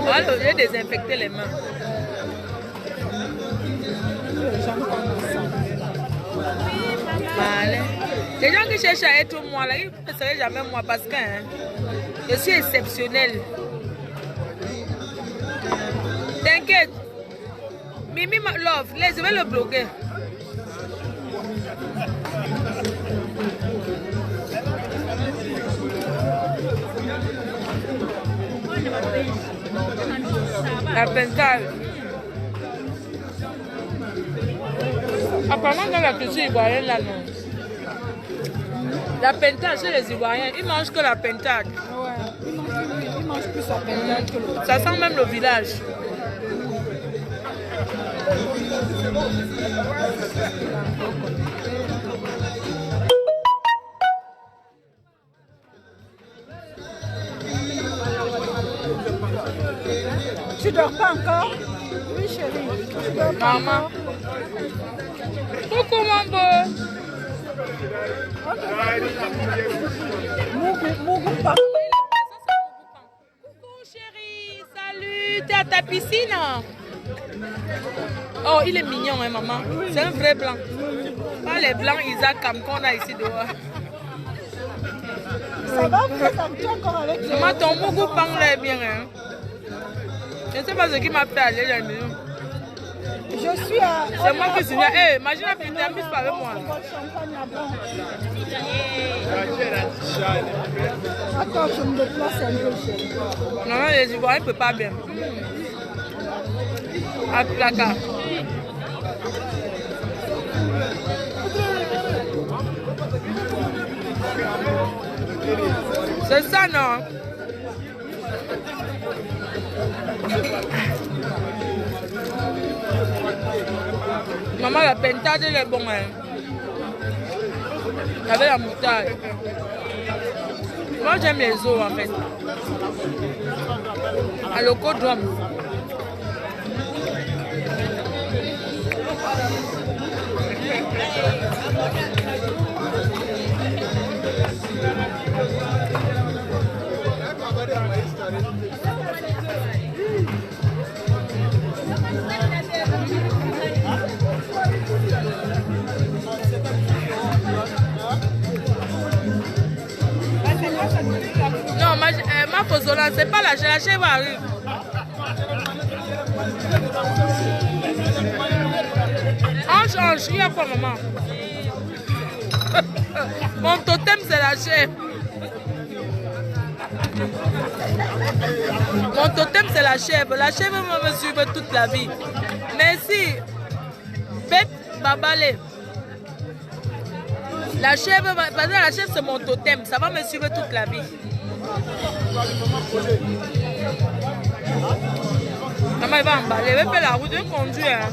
Voilà, je vais désinfecter les mains. Voilà. Les gens qui cherchent à être moi, là, ils ne seraient jamais moi parce que je suis exceptionnelle. T'inquiète. Mimi Love, je vais le bloquer. La pentade. Apparemment dans la culture ivoirienne là non. La pentade chez les Ivoiriens, ils mangent que la pentade. Ouais, ils mangent plus la pentade que le... Ça sent même le village. Tu dors pas encore? Oui chérie. Tu dors pas Maman. encore? Coucou mon beau. Mougou pas. Coucou chérie, salut, t'es à ta piscine? Oh, il est mignon, hein, maman. C'est un vrai blanc. Pas les blancs Isaac comme qu'on a ici dehors. Ça va, vous êtes encore avec eux? Maman, ton mougou parle bien, hein. Je ne sais pas ce qui m'a fait aller à la maison. Je suis à... C'est moi qui suis là. Hé, imagine la petite amie pas avec moi. Attends, je me déplace un peu, chérie. Non, les Ivoiriens ne peuvent pas bien. À placard. C'est ça, non? Maman, la pentade, elle est bonne. Hein? Avec la moutarde. Moi, j'aime les os, en fait. À l'ocodrome. Zola, c'est pas la chèvre arrive. Ange, il y a quoi, maman? Mon totem, c'est la chèvre. Mon totem, c'est la chèvre. La chèvre va me suivre toute la vie. Merci. Bête Babalé. La chèvre, c'est mon totem. Ça va me suivre toute la vie. Maman, il va emballer. Il va faire la route. Il va conduire.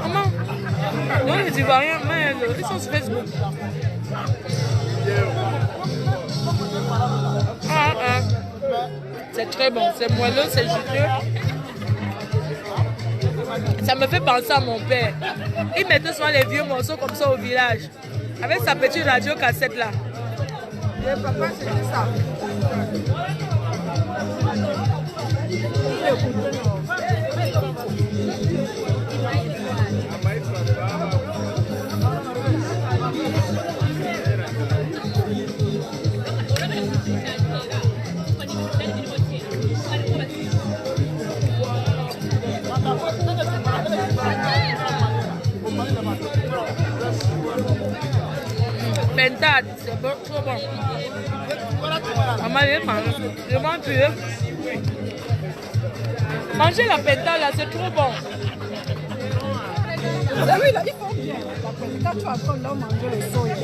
Maman. Non, les Ivoiriens, mais ils sont sur Facebook. C'est très bon. C'est moelleux, c'est juteux. Ça me fait penser à mon père. Il mettait souvent les vieux morceaux comme ça au village. Avec sa petite radio cassette là. Le papa, c'était ça. Pentade, c'est bon, trop bon. Maman, je mange plus. Manger la pentade là, c'est trop bon. Vous avez vu là, il faut bien. Quand tu apprends l'homme manger le soya, si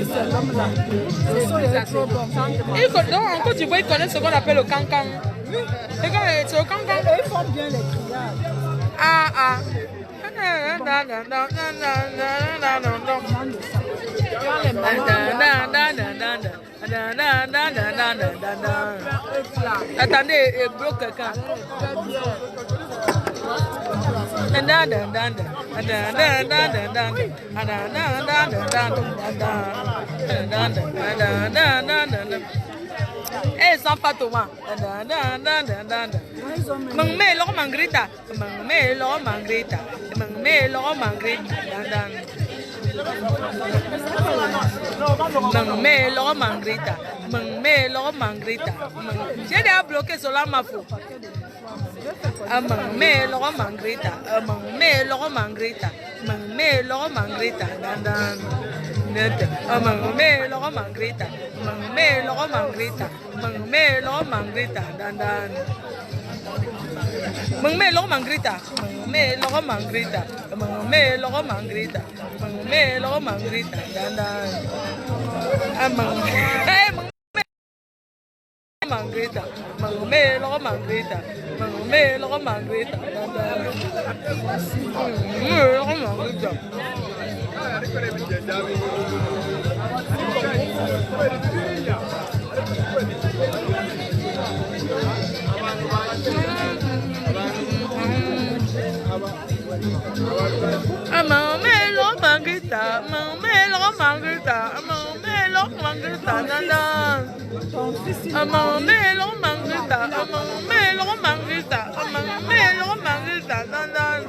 c'est l'homme là, le soya est trop bon. En Côte d'Ivoire, ils connaissent ce qu'on appelle le cancan. C'est le cancan. Et ils font bien les criades. Ah. Attendez, il bloque quelqu'un. Eh, sans pas Thomas. Mangme lo mangrita. Mangme lo mangrita. Mangme lo mangrita. Mangme lo mangrita. Mangme lo mangrita. J'ai déjà bloqué sur la mafou. Mangme lo mangrita. Mangme lo mangrita. Mangme lo mangrita. Mangme lo mangrita. Mangme lo mangrita. Mangme lo mangrita. Dandan. Mangme lo mangrita. Mangme lo mangrita. Mangme lo mangrita. Mangme lo mangrita. Dandan. Mangrita. Mangme lo mangrita. Mangme lo mangrita. Dandan. Lo mangrita. Mamelo mangrita, mamelo mangrita, mamelo mangrita, nandan. Mamelo mangrita, mamelo mangrita, mamelo mangrita, nandan.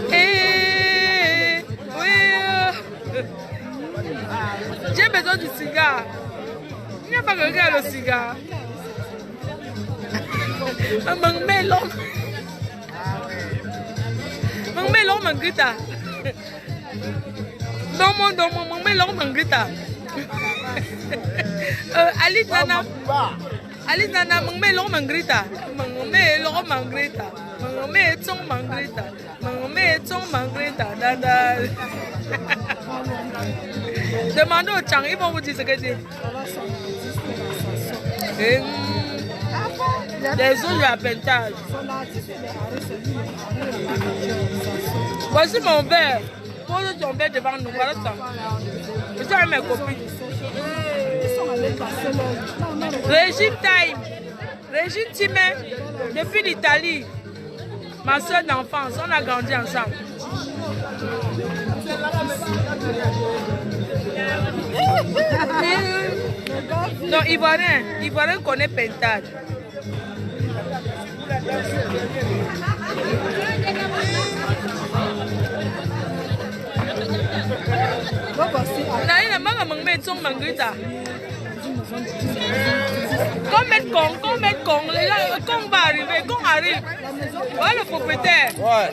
Oui. J'ai besoin du cigare. Il n'y a pas quelqu'un le cigare. Mangmelo mangrita. Mangmelo mangrita. Ali Nana, mangmelo mangrita. Mangmelo mangrita. Mangmelo mangrita. Mangmelo mangrita. Dada. Demandez au Chang, ils vont vous dire ce que c'est. Des autres à pentage. Voici mon verre. Pose ton verre devant nous. Voilà ça. Je suis avec mes copines. Régime time. Régime Timé. Depuis l'Italie. Ma soeur d'enfance. On a grandi ensemble. Non, Ivoirien connaît pentade. Quand on va arriver, quand on arrive, voilà le propriétaire. Ouais.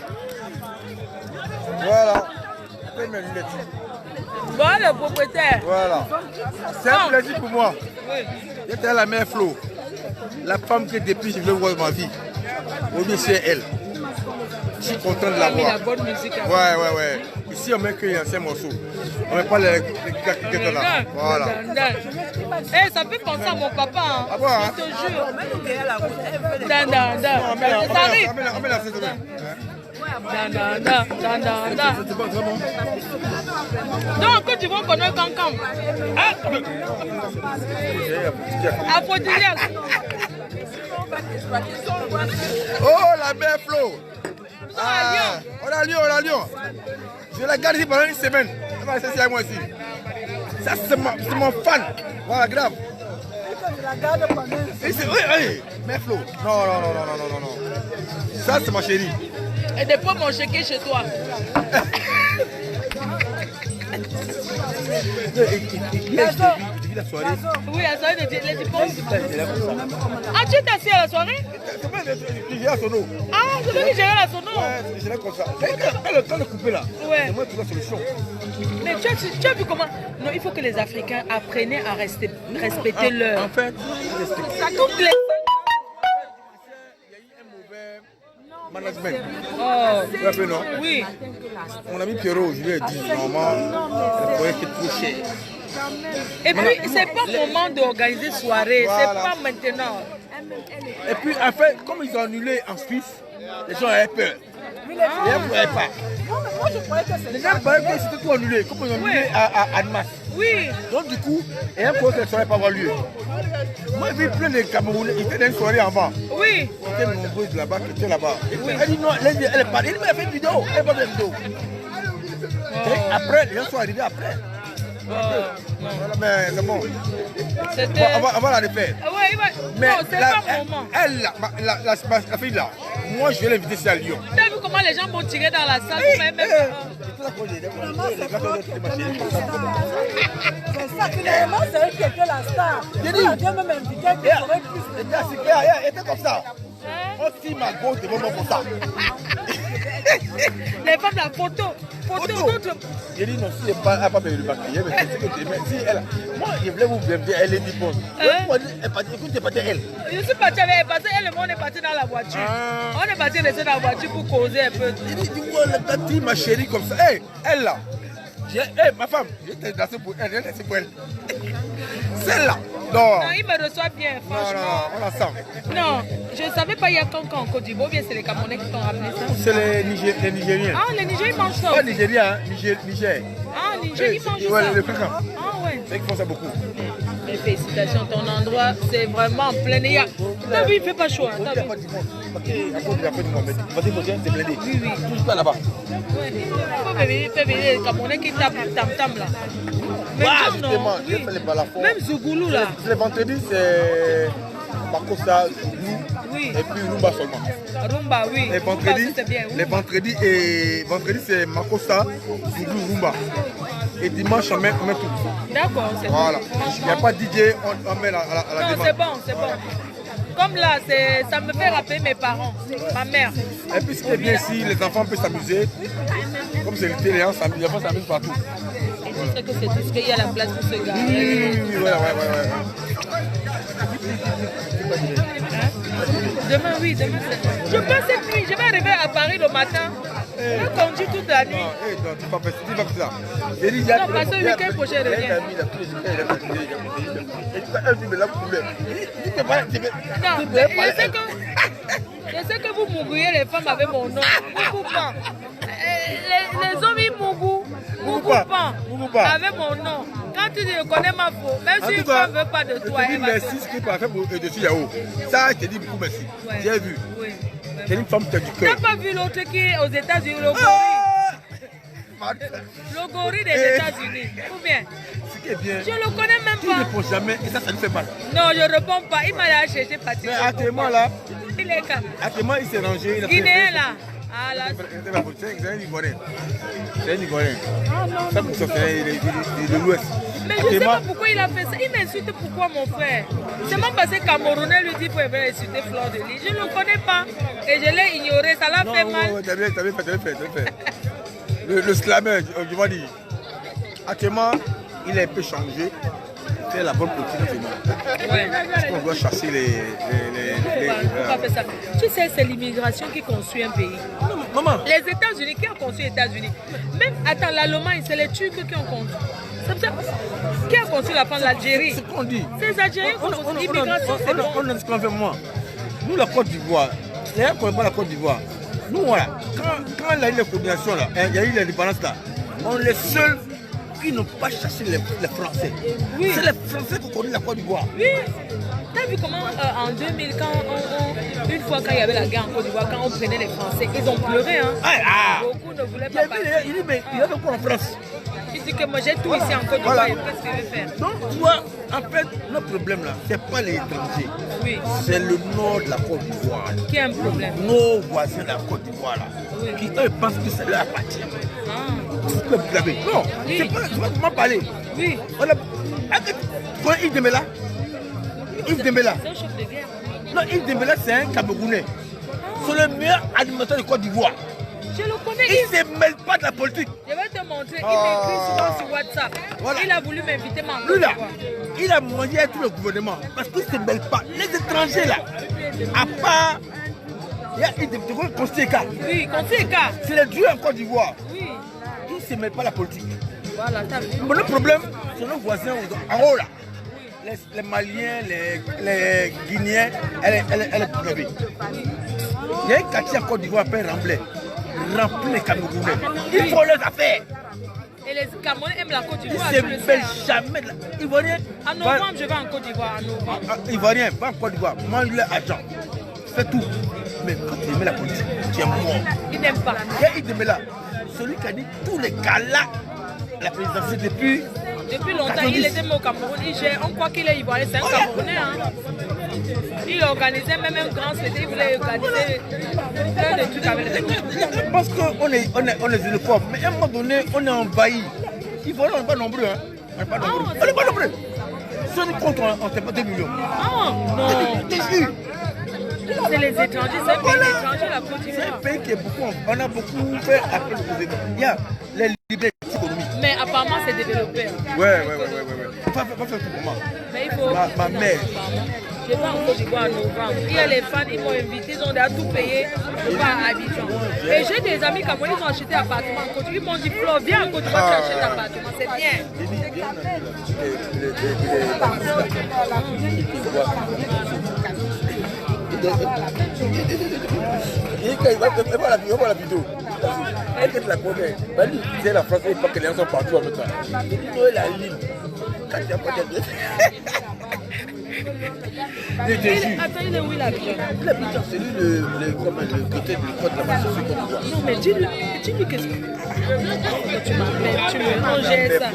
Voilà. Voilà le propriétaire. Voilà. C'est un plaisir pour moi. Oui. J'étais à la mère Flo. La femme que depuis je veux voir ma vie. Aujourd'hui c'est elle. Je suis content de la voir. La bonne musique. Ouais. Ici on met que les anciens morceaux. On met pas les gars qui étaient là. Voilà. Eh, ça fait penser à mon papa. Hein. Ah bon, hein? Je te jure. C'est bon, vraiment. Donc, quand tu vas connaître Cancan. Aphrodisiaque. Oh, la mère Flo. On a Lyon. Je la garde ici pendant une semaine. Elle va rester à moi ici. Ça, c'est mon fan. Voilà, grave. La garde pendant une semaine. Oui, mère Flo. Non. Ça, c'est ma chérie. Et des fois, mon chéquier chez toi. Tu vis la soirée? Oui, la soirée de les diplômes. Ah, tu es assis à la soirée? Tu gères la sono. Ah, c'est toi qui gères la sono. Ouais, je gère comme ça. Quand le coupé là, ouais. c'est moi qui trouve la solution. Mais tu as vu comment? Non, il faut que les Africains apprennent à respecter leur. En fait, toutes les. Management. Oh. Tu vois un peu, non? Oui. Mon ami Pierrot, je lui ai dit, normalement, le projet est trop cher. Et puis, c'est pas le moment d'organiser soirée, Voilà. c'est pas maintenant. Et puis, en fait, comme ils ont annulé en Suisse, les gens avaient peur. Les gens ne pouvaient pas. Moi, je croyais que Les gens croyaient que c'était tout annulé, comme ils ont annulé à Annemasse. Oui. Donc, du coup, il y a un projet que la soirée n'a pas avoir lieu. Moi, j'ai vu plein de Camerounais, ils étaient dans une soirée avant. Oui. Ils étaient nombreux là-bas, qui étaient là-bas. Elle dit non, elle est partie. Elle m'a fait une vidéo, elle n'a pas de vidéo. Et après, les gens sont arrivés après. Voilà, mais c'est bon. On va la refaire. Ouais, mais non, c'est pas le moment. Elle, la fille là, moi je vais l'inviter ici à Lyon. Tu as vu comment les gens vont tirer dans la salle? C'est ça, finalement, c'est eux qui étaient la star. Elle vient même inviter qui aurait plus de temps. Elle était comme ça. On tire ma gauche devant moi pour ça. Les femmes, la photo. J'ai dit non, si elle n'a pas payé le papier, mais c'est ce que tu dis. Si elle, moi, je voulais vous dire, elle est dit bon. Écoute, c'est pas elle. Je suis parti avec elle parce qu'elle et moi, on est parti dans la voiture. On est parti rester dans la voiture pour causer un peu. J'ai dit, dis-moi, t'as dit ma chérie comme ça. Hey, elle là. Ma femme, j'étais dansé pour elle, j'étais dansé pour elle. Celle-là. Non, il me reçoit bien, franchement. Non, on la sent. Non, je ne savais pas il y a Cancan en Côte d'Ivoire, ou bien c'est les Camerounais qui t'ont rappelé ça. C'est les Nigériens. Ah, les Nigériens mangent ça. Pas Nigérien, Niger. Ah, Niger, ils mangent ouais, ça. le Cancan. Ah ouais. C'est qu'ils font ça beaucoup. Mais félicitations, ton endroit, c'est vraiment en plein air. T'as vu, il ne fait pas chaud. Il n'y a pas du monde. Après du monde, vas-y, c'est blindé. Oui. Tout pas là-bas. Ouais. Il faut venir les Camerounais qui tapent tam-tam là. Mais justement, oui. j'ai fait les balafons. Même Zougoulou là. Les vendredis, c'est Makossa, Zougou, oui. et puis Rumba seulement. Rumba, oui. Les vendredis, bien, c'est Makossa, Zougou, Rumba. Et dimanche, on met tout. D'accord, c'est bon. Voilà. Il n'y a pas de DJ, on met la non, demande. c'est bon. Comme là, ça me fait rappeler mes parents, ma mère. Et puis, ce qui est bien ici, les enfants peuvent s'amuser. Comme c'est l'été, les enfants s'amusent partout. Et tu sais que c'est tout ce qu'il y a la place pour se garer. Oui, ouais. Demain, oui, demain. Je passe cette nuit, je vais arriver à Paris le matin. Je conduis toute la nuit. Non, tu vas faire ça. Non, parce que le week-end prochain, je reviens. Non, je sais que vous mougouillez les femmes avec mon nom. Mougoupan. Les hommes, ils Mougoupan. Avec mon nom. Quand tu dis, je connais ma peau, même si une femme ne veut pas de toi, elle va merci ce qu'il peut faire pour dessus Yahoo. Ça, je te dis beaucoup merci. Ouais. J'ai vu. Oui. C'est une femme qui a du cœur. Tu n'as pas vu l'autre qui est aux États-Unis, le gorille des États-Unis. Ou bien? Ce qui est bien. Je le connais même tu pas. Tu ne réponds jamais et ça lui fait mal. Non, je ne réponds pas. Il m'a cherché partir. Mais actuellement là, il est quand? actuellement il s'est rangé. Guinéen là. Ah là. C'est un Ivoirien. C'est un Ivoirien. Ah non, Ça, non, c'est de l'Ouest. Mais je ne sais pas pourquoi il a fait ça. Il m'insulte pourquoi, mon frère? C'est même parce que Camerounais lui dit qu'il faut insulter Fleur de Lys. Je ne le connais pas. Et je l'ai ignoré. Ça l'a fait mal. Non, t'as bien fait. Le slammer, je vais dire. Actuellement, il est un peu changé. C'est la bonne politique actuellement. Ouais. Parce qu'on doit chasser Pourquoi faire ça? Tu sais, c'est l'immigration qui construit un pays. Non, maman. Les États-Unis, qui ont construit les États-Unis? Même, attends, l'Allemagne, c'est les Turcs qui ont construit. Qui a construit la France, l'Algérie? C'est ce qu'on dit. C'est les Algériens qui ont construit l'immigration. On a ce qu'on fait, moi. Nous, la Côte d'Ivoire, les gens ne connaissent pas la Côte d'Ivoire. Nous, voilà, quand il y a eu les coordinations, là, il y a eu l'indépendance, là, on est les seuls qui n'ont pas chassé les Français. Oui. C'est les Français qui connaissent la Côte d'Ivoire. Oui. T'as vu comment en 2000, une fois quand il y avait la guerre en Côte d'Ivoire, quand on prenait les Français, ils ont pleuré. Hein. Beaucoup ne voulaient pas partir. Il dit, mais il y a de quoi en France? Il dit que moi j'ai tout ici en Côte d'Ivoire, Voilà. et qu'est-ce que je vais faire? Donc, tu vois, en fait, notre problème là, c'est pas les étrangers. Oui. C'est le nord de la Côte d'Ivoire. Qui a un problème? Nos voisins de la Côte d'Ivoire là, qui eux pensent que c'est leur appartient. Non, Oui. c'est pas comment parler. Oui. On a... Tu vois Yves Dembélé? Yves Dembélé. C'est un chef de guerre. Non, Yves Dembélé, c'est un Camerounais. C'est le meilleur animateur de Côte d'Ivoire. Je le connais. Il ne se mêle pas de la politique. Je vais te montrer. Il m'écrit souvent sur WhatsApp. Voilà. Il a voulu m'inviter ma Lui là, il a mangé avec tout le gouvernement. Parce qu'il ne se mêle pas. Les étrangers là, à part. Il y a Yves Dembélé, Kostika. Oui, Kostika. C'est le dieu en Côte d'Ivoire. Oui. Il ne se mêle pas de la politique. Voilà, t'as vu. Mais le problème, c'est nos voisins en haut là. Les Maliens, les Guinéens, elle est privée. Il y a un quartier en Côte d'Ivoire appelé Ramblay. Rempli les Camerounais. Ils font leurs affaires. Et les Camerounais aiment la Côte Ils d'Ivoire. ne se mêlent jamais. Ivoiriens. En novembre, je vais en Côte d'Ivoire. En novembre. Ivoiriens, va en Côte d'Ivoire, mange leur argent. Fais tout. Mais quand tu aimes la politique, tu es mort. Ils n'aiment pas. Il y a Idemela, celui qui a dit tous les cas là, la présidence depuis longtemps, 90. il était au Cameroun. On croit qu'il est ivoirien, c'est un Camerounais. Hein. Il organisait même un grand CD, il voulait organiser plein de trucs avec les parce qu'on est uniformes, mais à un moment donné, on est envahi. Ivoiriens, on n'est pas nombreux. Hein. On n'est pas nombreux. On n'est pas nombreux. Si on compte, on ne sait pas 2 millions. Ah non. C'est les étrangers, c'est un pays étranger, la Côte d'Ivoire. C'est un pays qui est beaucoup, on a beaucoup fait après le gouvernement. Il y a les libertés économiques. Mais apparemment, c'est développé. Ouais. Pas faire tout pour moi. Mais il faut. Ma mère. Je vais en Côte d'Ivoire en novembre. Il y a les fans, ils m'ont invité, ils ont déjà tout payé pour pas à Abidjan. Et j'ai des amis camerounais qui ont acheté un appartement en Côte d'Ivoire. Ils m'ont dit, Flo, viens en Côte d'Ivoire, tu achètes un appartement, c'est bien. Il voit la vidéo. Elle la connaît. C'est la France, il faut que les gens sont partout en même temps. Il dit, la ligne. Quand tu as pas de Attends, il est où l'Abidjan? L'Abidjan, c'est lui le côté de côte là-bas, c'est ce qu'on voit. Non, mais dis-lui qu'est-ce que tu m'appelles, tu me manges ça.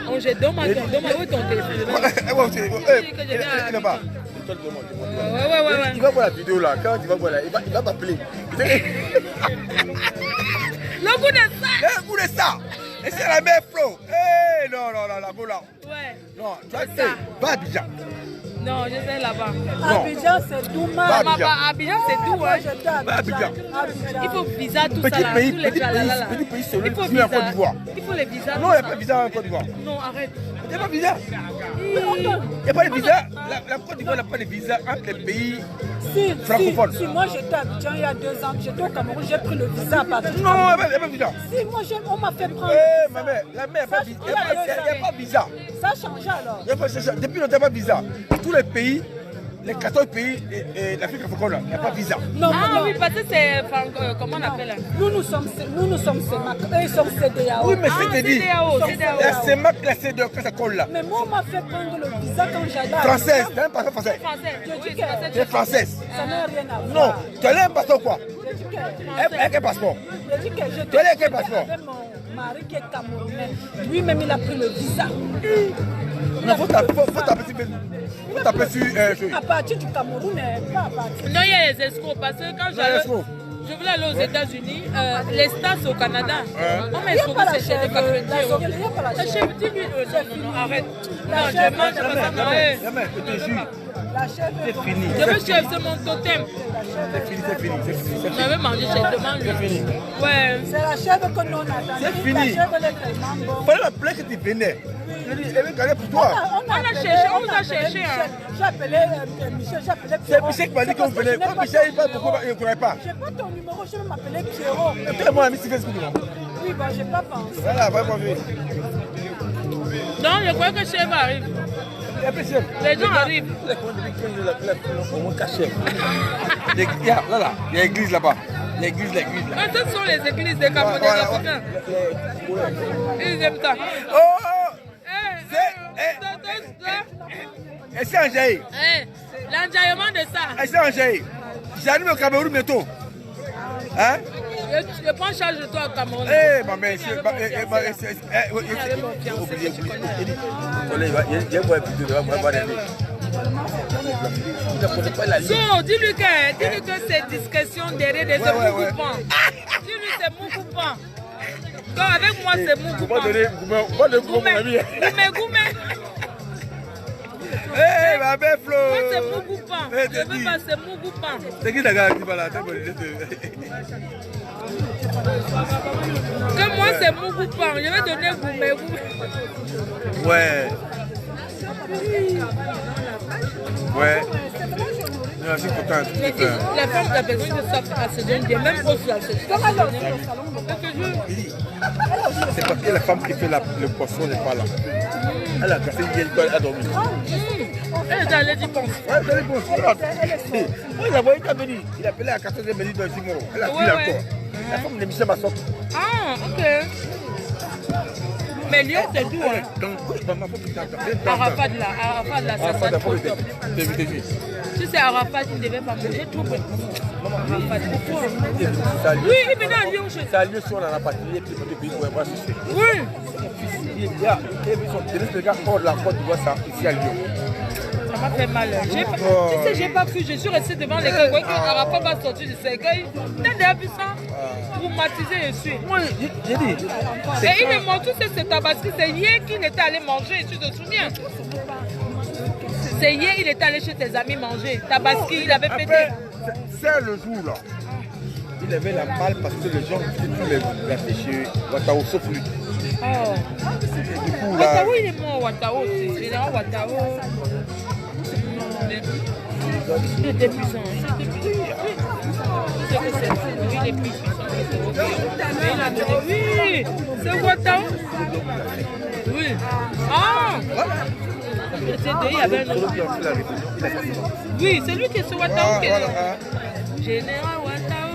On jette, donne-moi où est ton téléphone? Il est là-bas. Ouais. Il va voir la vidéo là, quand tu vas voir là, il va t'appeler. Le goût de ça! Le goût de ça! Et c'est la même Flo! Eh non, la go là. Ouais. Non, tu vois, va à Abidjan. Non, je sais là-bas. Abidjan, c'est Douma. Abidjan, c'est tout, hein. Va à Abidjan. Il faut visa, tout ça là. Petit pays, c'est le plus en Côte d'Ivoire. Il faut les visas. Non, il n'y a pas de visa en Côte d'Ivoire. Non, arrête. Il n'y a pas de visa. Il n'y a pas de visa. La Côte d'Ivoire n'a pas de visa entre les pays francophones. Si moi j'étais à Abidjan il y a 2 ans, j'étais au Cameroun, j'ai pris le visa à partir. Non, il n'y a pas de visa. Si, moi on m'a fait prendre. Eh, ma mère, la mère, il n'y a pas de visa. Ça a changé alors. Depuis longtemps, il n'y a pas de visa. Tous les pays, les 14 pays d'Afrique francophone, il n'y a pas de visa. Non, oui, parce que c'est. Comment on appelle là? Nous sommes CEMAC, eux ils sont CEDEAO. Oui, mais c'est dit. La CEMAC, la CEDEAO, quand ça colle là. Mais moi, on m'a fait prendre le visa quand j'allais. Française, tu as un passeport français. Tu es française. Ça n'a rien à voir. Non, tu as un passeport quoi? Avec quel passeport? Tu as quel passeport? Avec mon mari qui est camerounais. Lui-même, il a pris le visa. Non, faut taper sur. À partir du Cameroun, pas à partir. Non, il y a les escrocs parce que quand j'allais. Je voulais aller aux États-Unis, les Stas au Canada. On m'a expliqué que c'était de 90 euros. La chef, dis-lui, non, arrête. Non, je mange pas ça. C'est fini. Je veux chef, c'est mon totem. C'est fini. J'avais mangé chez demande. C'est fini. Ouais. C'est la chèvre que nous on attend. C'est fini. La chèvre elle est tellement bonne. Fallait m'appeler que tu venais. Je dis, elle veut gagner pour toi. On a cherché, on vous a cherché. J'ai appelé Michel, j'ai appelé C'est Pierrot. Michel qui m'a dit qu'on venait. Quand Michel il parle beaucoup, il ne connaît pas. J'ai pas ton numéro, je vais m'appeler Pierrot. Toi et moi, ami, c'est Facebook, non? Oui, bon, j'ai pas pensé. Voilà, vraiment vu. Non, je crois que chef arrive. Les gens arrivent. Au moins caché. Là, il y a l'église là-bas. L'église là. Ah, ce sont les églises des Camerounais africains. Ils aiment ça. Oh! Et c'est Angèle. L'enjaillement de ça. Et c'est Angèle. J'arrive au Cameroun bientôt. Hein? Je prends charge de toi au Cameroun. Eh, ma mère, c'est. Dis-lui que c'est discrétion derrière des moucoupants. Dis-lui c'est moucoupant. Donc avec moi c'est moucoupant. Goumé. Eh, ma belle Flo. Moi c'est moucoupant. Je veux pas, c'est moucoupant. C'est qui la gare qui va là? Que moi c'est moucoupant. Je vais donner goumé. Ouais. Ouais. Non, c'est content. La femme a besoin de ça à se donner, même au salon. C'est parce que la femme qui fait le poisson n'est pas là. Elle a cassé une vieille toile, elle a dormi. Elle est allée d'y penser. Ouais, elle est allée penser. Moi, il a voyé qu'à venir. Il a appelé à 14h midi dans 6 mois. Elle a pris encore. La femme de Michel Massot. Ah, ok. Mais Lyon, c'est d'où, hein? Arafat, là, ça sent trop top. Tu sais, Arafat, il ne devait pas manger trop peu. Arafat, pourquoi? Oui, il venait à Lyon chez ça. C'est à Lyon sur la patrie, et puis il faut voir ceci. Oui. Il y a des gars hors de la côte, tu vois ça, ici à Lyon. Ça m'a fait mal. Tu sais, j'ai pas cru, je suis resté devant les gars. Arafat va sortir de ses gars. T'as déjà vu ça? Traumatisé, je suis. Moi, j'ai dit. Et il me montre que c'est Tabaski. C'est hier qu'il était allé manger, tu te souviens? C'est hier il était allé chez tes amis manger. Tabaski, il avait pété. C'est le jour là. Il avait la malle parce que les gens tous les gâtés chez Watao sauf lui. Oh. Watao, il est mort, Watao aussi. Général Watao. Il était puissant. Il est plus puissant. Oui, c'est Watao. Oui. Ah! Il y avait un autre. Oui, c'est lui qui est sur Watao. Général Watao.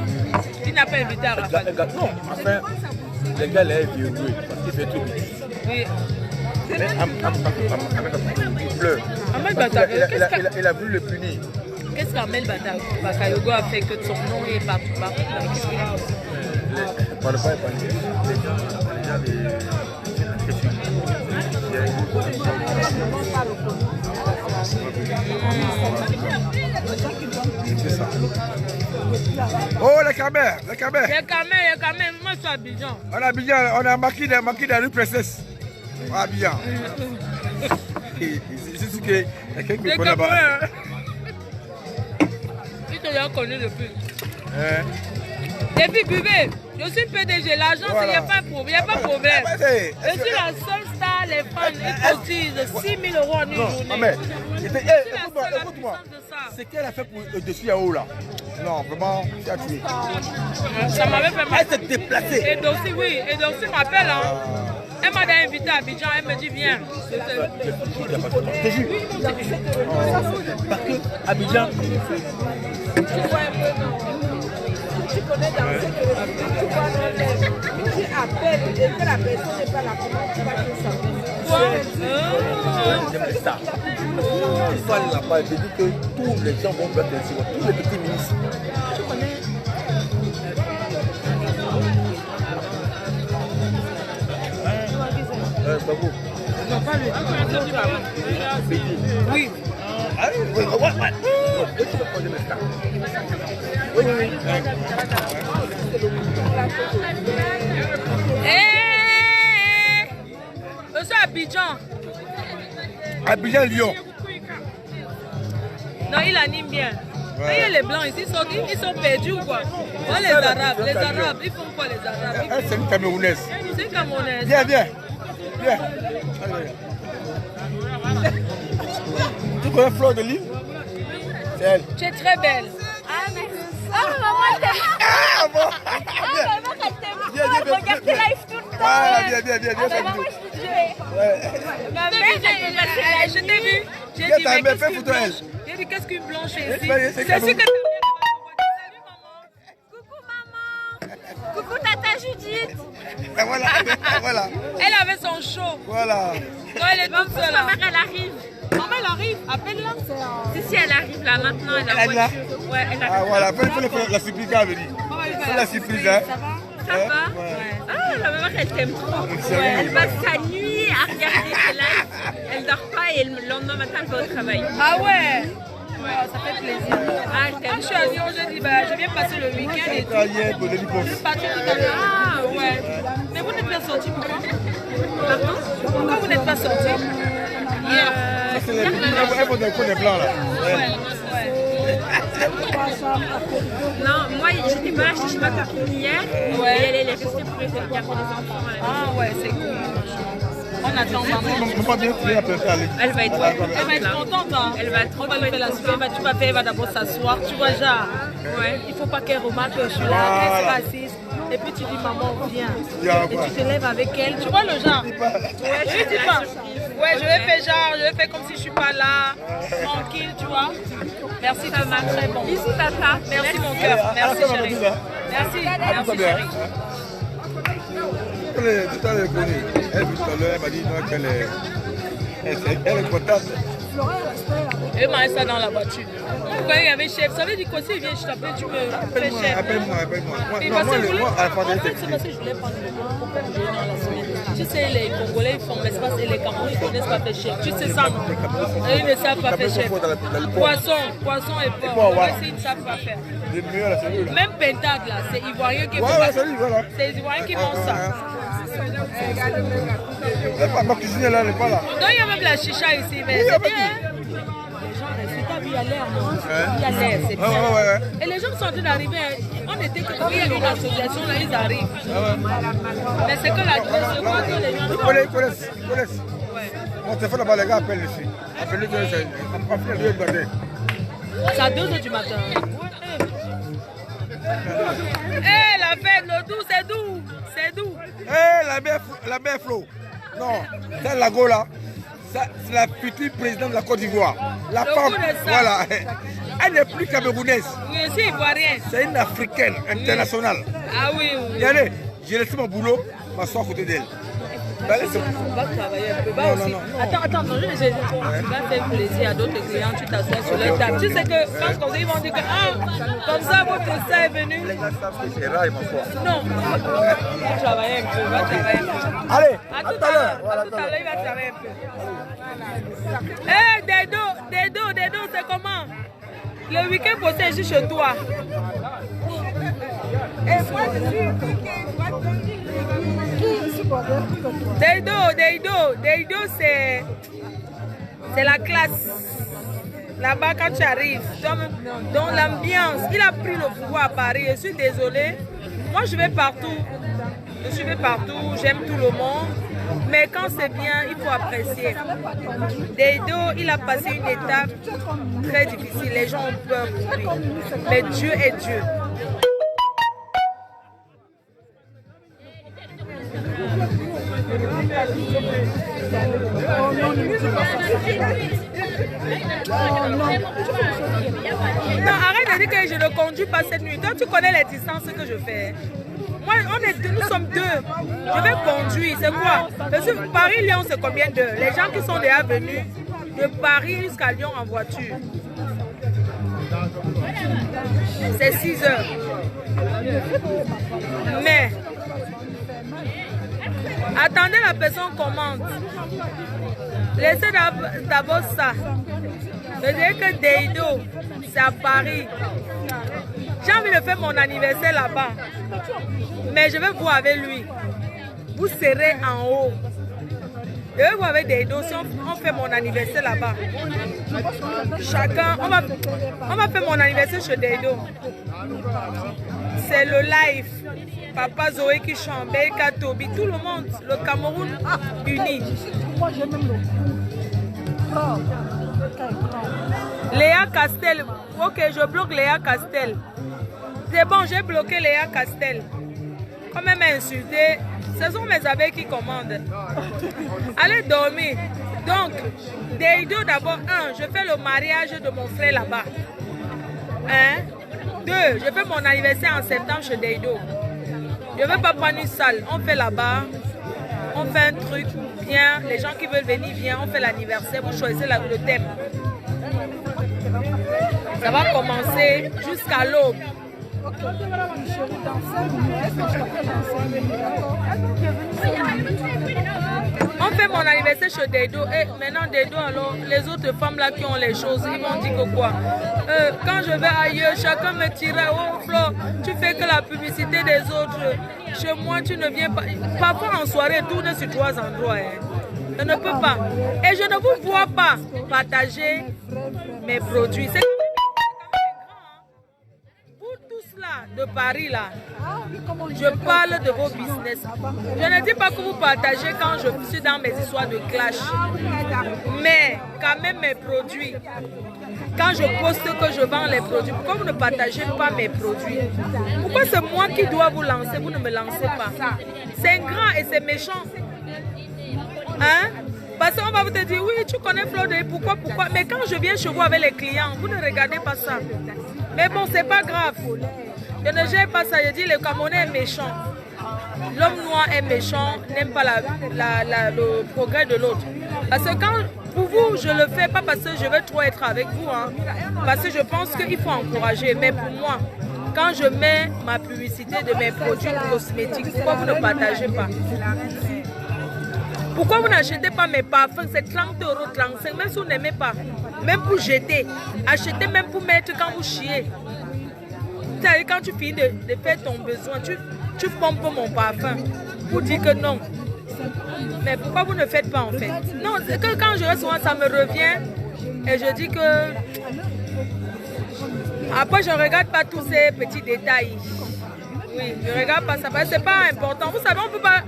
Il n'a pas invité à Arafat. Non, enfin, le gars là est vieux, parce qu'il fait tout. Oui. Il pleure. Il a voulu le punir. Qu'est-ce qu'Amel Bakayogo a fait que son nom est partout? Je ne parle pas épargné. Les gens oh, les caméras, les caméras. Les caméras, moi je suis à Abidjan. On a Abidjan, on a marqué de la rue Princesse. À Abidjan. C'est ce que quelqu'un qui me connaît là-bas. Il te l'a connu depuis. Depuis buvez, je suis PDG, l'argent, il n'y a pas de problème. Je suis la seule star, les fans, ils cotisent 6 000 € en une journée. Mais, écoute-moi, c'est qu'elle a fait pour le dessus à haut là. Non, vraiment, tu as tué. Ça m'avait fait mal. Elle s'est déplacée. Et Dossi, oui, et Dossi m'appelle. Hein. Elle m'a invité à Abidjan, elle me dit viens. Je te jure. Parce que Abidjan. Tu connais dans ce que tu appelles et que la personne n'est pas là, comment tu vas te savoir? J'aime ça. Il faut aller là-bas et dire que tous les gens vont faire des choses, tous les petits ministres. Tu connais? Babou. Non, pas lui. Oui. Ah oui, ouais. Oui, oui, oui. Je suis à Abidjan. Abidjan, Lyon. Non, il anime bien. Ouais. Il y a les blancs ici, ils sont perdus ou quoi? Ouais, les Arabes, ils font quoi les Arabes? C'est une Camerounaise. C'est une Camerounaise. Viens. Tu connais Fleur de Lille? C'est elle. Tu es très belle. Ah, merci. Ah, maman, elle t'aime. Ah, bon. Maman, elle t'aime. Elle regarde tes lives tout le temps. Voilà, viens. Maman, je te dis. Je t'ai vu. J'ai dit, mais qu'est-ce qu'une blanche? J'ai dit, qu'est-ce qu'une blanche ici? C'est sûr que tu Salut, maman. Coucou, tata Judith. Voilà. Elle avait son show. Voilà. Quand elle est toute seule. Ma mère, elle arrive. Maman, elle arrive. Appelle-la. Si, elle arrive là maintenant. Elle est en voiture. Ouais, elle arrive. Ah, voilà. Fais la surprise à venir. Fais la surprise, hein. Ça va? Ah, la maman, elle t'aime trop. Elle passe sa nuit à regarder tes lives. Elle dort pas et le lendemain matin, elle va au travail. Ah ouais? Ça fait plaisir. Ah, je t'aime. Quand je suis à Lyon, je dis, je viens passer le week-end et tout. Je suis partie tout à l'heure. Ah ouais. Mais vous n'êtes pas sorti pourquoi? Pardon? Pourquoi vous n'êtes pas sorti? Hier. Elle va d'un coup des blancs là. Non, moi j'étais pas chez ma copine hier. Et elle est restée pour garder les enfants. Ah ouais, c'est cool. On attend maman. Elle va être contente. Hein. Elle va être trop contente. Tu vas faire, elle va d'abord s'asseoir. Tu vois, genre. Ouais. Il ne faut pas qu'elle remarque que je suis là, qu'elle se assise. Et puis tu dis, maman, viens. Et tu te lèves avec elle. Tu vois le genre? Ouais, je dis pas. Ouais, je vais faire genre, je vais faire comme si je ne suis pas là. Tranquille, tu vois. Merci, ça marche très bon. Bisous, papa. Merci, mon cœur. Merci, chérie. Merci, chérie. Tout à l'heure, elle m'a dit qu'elle est contente. Elle m'a dit ça dans la voiture. Quand il y avait chef, ça veut dire que si il vient, je t'appelle, tu me fais chef. Appelle-moi. Et parce que c'est parce que je voulais prendre le pour faire jouer dans la semaine. Tu sais, les Congolais, ils font l'espace et les Camerounais, ils ne connaissent pas faire chef. Tu sais ça, non? Ils ne savent pas faire chef. Poisson et porc. Ils ne savent pas faire. Même Pentag, là, c'est Ivoirien qui C'est les Ivoiriens qui mangent ça. Ma cuisinière là, elle n'est pas là. Donc il y a même la chicha ici, mais c'est bien. Les gens restent, il y a l'air, non? Il y a l'air, c'est bien. Et les gens sont en train d'arriver. On était que il y a une association, là, ils arrivent. Mais c'est que la seconde, les gens. Ils connaissent. On te fait là-bas, les gars appellent ici. Appelle-les, c'est à 2h du matin. Eh, la fête, le doux, c'est doux. La mère Flo. Non, c'est la Gola. C'est la petite présidente de la Côte d'Ivoire. La femme, voilà. Elle n'est plus camerounaise. Oui, c'est ivoirienne. C'est une africaine internationale. Ah oui. Regardez, j'ai laissé mon boulot, m'asseoir à côté d'elle. On va travailler un peu. Non. Attends, je vais faire plaisir à d'autres clients, tu t'assois sur leur table. Tu sais que quand ils vont dire que comme ça votre ça est venu. Non, on va travailler un peu. Allez, à tout à l'heure, il va travailler un peu. Hé, Dedo, c'est comment? Le week-end passé, je suis chez toi. Et moi, je suis Deido, c'est la classe. Là-bas, quand tu arrives, dans l'ambiance, il a pris le pouvoir à Paris. Je suis désolée. Moi, je vais partout. J'aime tout le monde. Mais quand c'est bien, il faut apprécier. Deido, il a passé une étape très difficile. Les gens ont peur pour lui. Mais Dieu est Dieu. Non, arrête de dire que je ne conduis pas cette nuit. Toi, tu connais les distances que je fais. Moi, nous sommes deux. Je vais conduire. C'est quoi? Parce que Paris-Lyon, c'est combien d'heures? Les gens qui sont déjà venus de Paris jusqu'à Lyon en voiture, c'est 6 heures. Mais attendez, la personne commande. Laissez d'abord ça. C'est-à-dire que Deido, C'est à Paris. J'ai envie de faire mon anniversaire là-bas. Mais je vais voir avec lui. Vous serez en haut. Je vais voir avec Deido si on fait mon anniversaire là-bas. Chacun, on va faire mon anniversaire chez Deido. C'est le live. Papa Zoé qui chante, Belka Tobi, tout le monde, le Cameroun uni. Moi j'ai même le coup. Léa Castel. Ok, je bloque Léa Castel. C'est bon, j'ai bloqué Léa Castel. Quand même insulté, ce sont mes abeilles qui commandent. Allez dormir. Donc, Deido d'abord, 1, je fais le mariage de mon frère là-bas. 2, je fais mon anniversaire en septembre chez Deido. Je ne veux pas prendre une salle, on fait là-bas. On fait un truc bien, les gens qui veulent venir viennent, on fait l'anniversaire, vous choisissez le thème. Ça va commencer jusqu'à l'aube. On fait mon anniversaire chez Deido et maintenant Deido, alors les autres femmes là qui ont les choses, ils vont dire que quoi? Quand je vais ailleurs, chacun me tire, oh Flo, tu fais que la publicité des autres. Chez moi, tu ne viens pas. Parfois en soirée, tourne sur 3 endroits. Hein. Je ne peux pas. Et je ne vous vois pas partager mes produits. C'est de Paris là, je parle de vos business. Je ne dis pas que vous partagez quand je suis dans mes histoires de clash, mais quand même mes produits. Quand je poste que je vends les produits, pourquoi vous ne partagez pas mes produits? Pourquoi c'est moi qui dois vous lancer, vous ne me lancez pas? C'est ingrat et c'est méchant. Hein? Parce qu'on va vous dire, oui, tu connais Flodé, pourquoi? Mais quand je viens chez vous avec les clients, vous ne regardez pas ça. Mais bon, c'est pas grave. Je ne gère pas ça. Je dis, le Camerounais est méchant. L'homme noir est méchant, n'aime pas le progrès de l'autre. Parce que quand, pour vous, je le fais pas parce que je veux trop être avec vous. Hein, parce que je pense qu'il faut encourager. Mais pour moi, quand je mets ma publicité de mes produits cosmétiques, pourquoi vous ne partagez pas? Pourquoi vous n'achetez pas mes parfums? C'est 30 €, 35 €, même si vous n'aimez pas. Même pour jeter. Achetez même pour mettre quand vous chiez. C'est-à-dire quand tu finis de faire ton besoin, tu pompes mon parfum pour dire que non. Mais pourquoi vous ne faites pas en fait? Non, c'est que quand je reçois, ça me revient et je dis que... Après, je ne regarde pas tous ces petits détails. Oui, je ne regarde pas ça parce que ce n'est pas important. Vous savez, on ne peut pas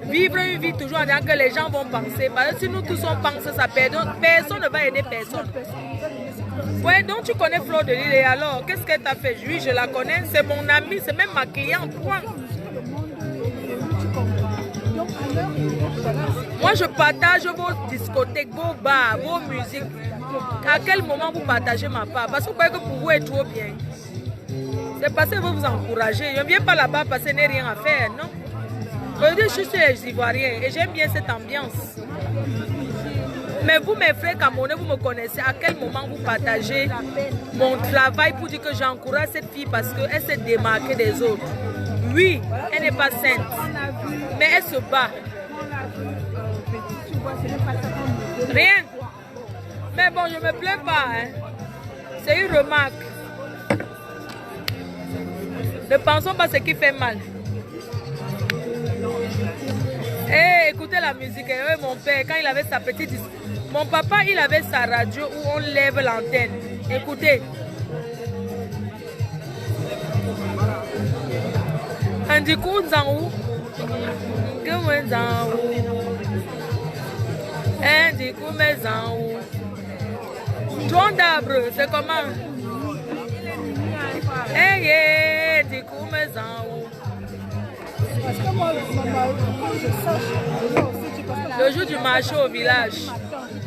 vivre une vie toujours en disant que les gens vont penser. Parce que si nous tous on pense, ça personne ne va aider personne. Ouais, donc tu connais Fleur de Lille et alors, qu'est-ce qu'elle t'a fait? Oui, je la connais, c'est mon amie, c'est même ma cliente. Point. Moi, je partage vos discothèques, vos bars, vos musiques. À quel moment vous partagez ma part? Parce que vous croyez que pour vous est trop bien. C'est parce que vous vous encouragez. Je ne viens pas là-bas parce que je n'ai rien à faire, non? Je suis chez les Ivoiriens et j'aime bien cette ambiance. Mais vous, mes frères camerounais, vous me connaissez. À quel moment vous partagez mon travail pour dire que j'encourage cette fille parce qu'elle s'est démarquée des autres? Oui, elle n'est pas sainte, mais elle se bat. Rien. Mais bon, je ne me plains pas. Hein. C'est une remarque. Ne pensons pas ce qui fait mal. Hey, écoutez la musique. Hey, mon père, quand il avait sa petite... Mon papa, il avait sa radio où on lève l'antenne. Écoutez. Andikou Nzangou. Andikou Nzangou. Tronc d'arbre, c'est comment? Hey, Andikou Nzangou. Parce que moi, je sache, le jour du marché au village.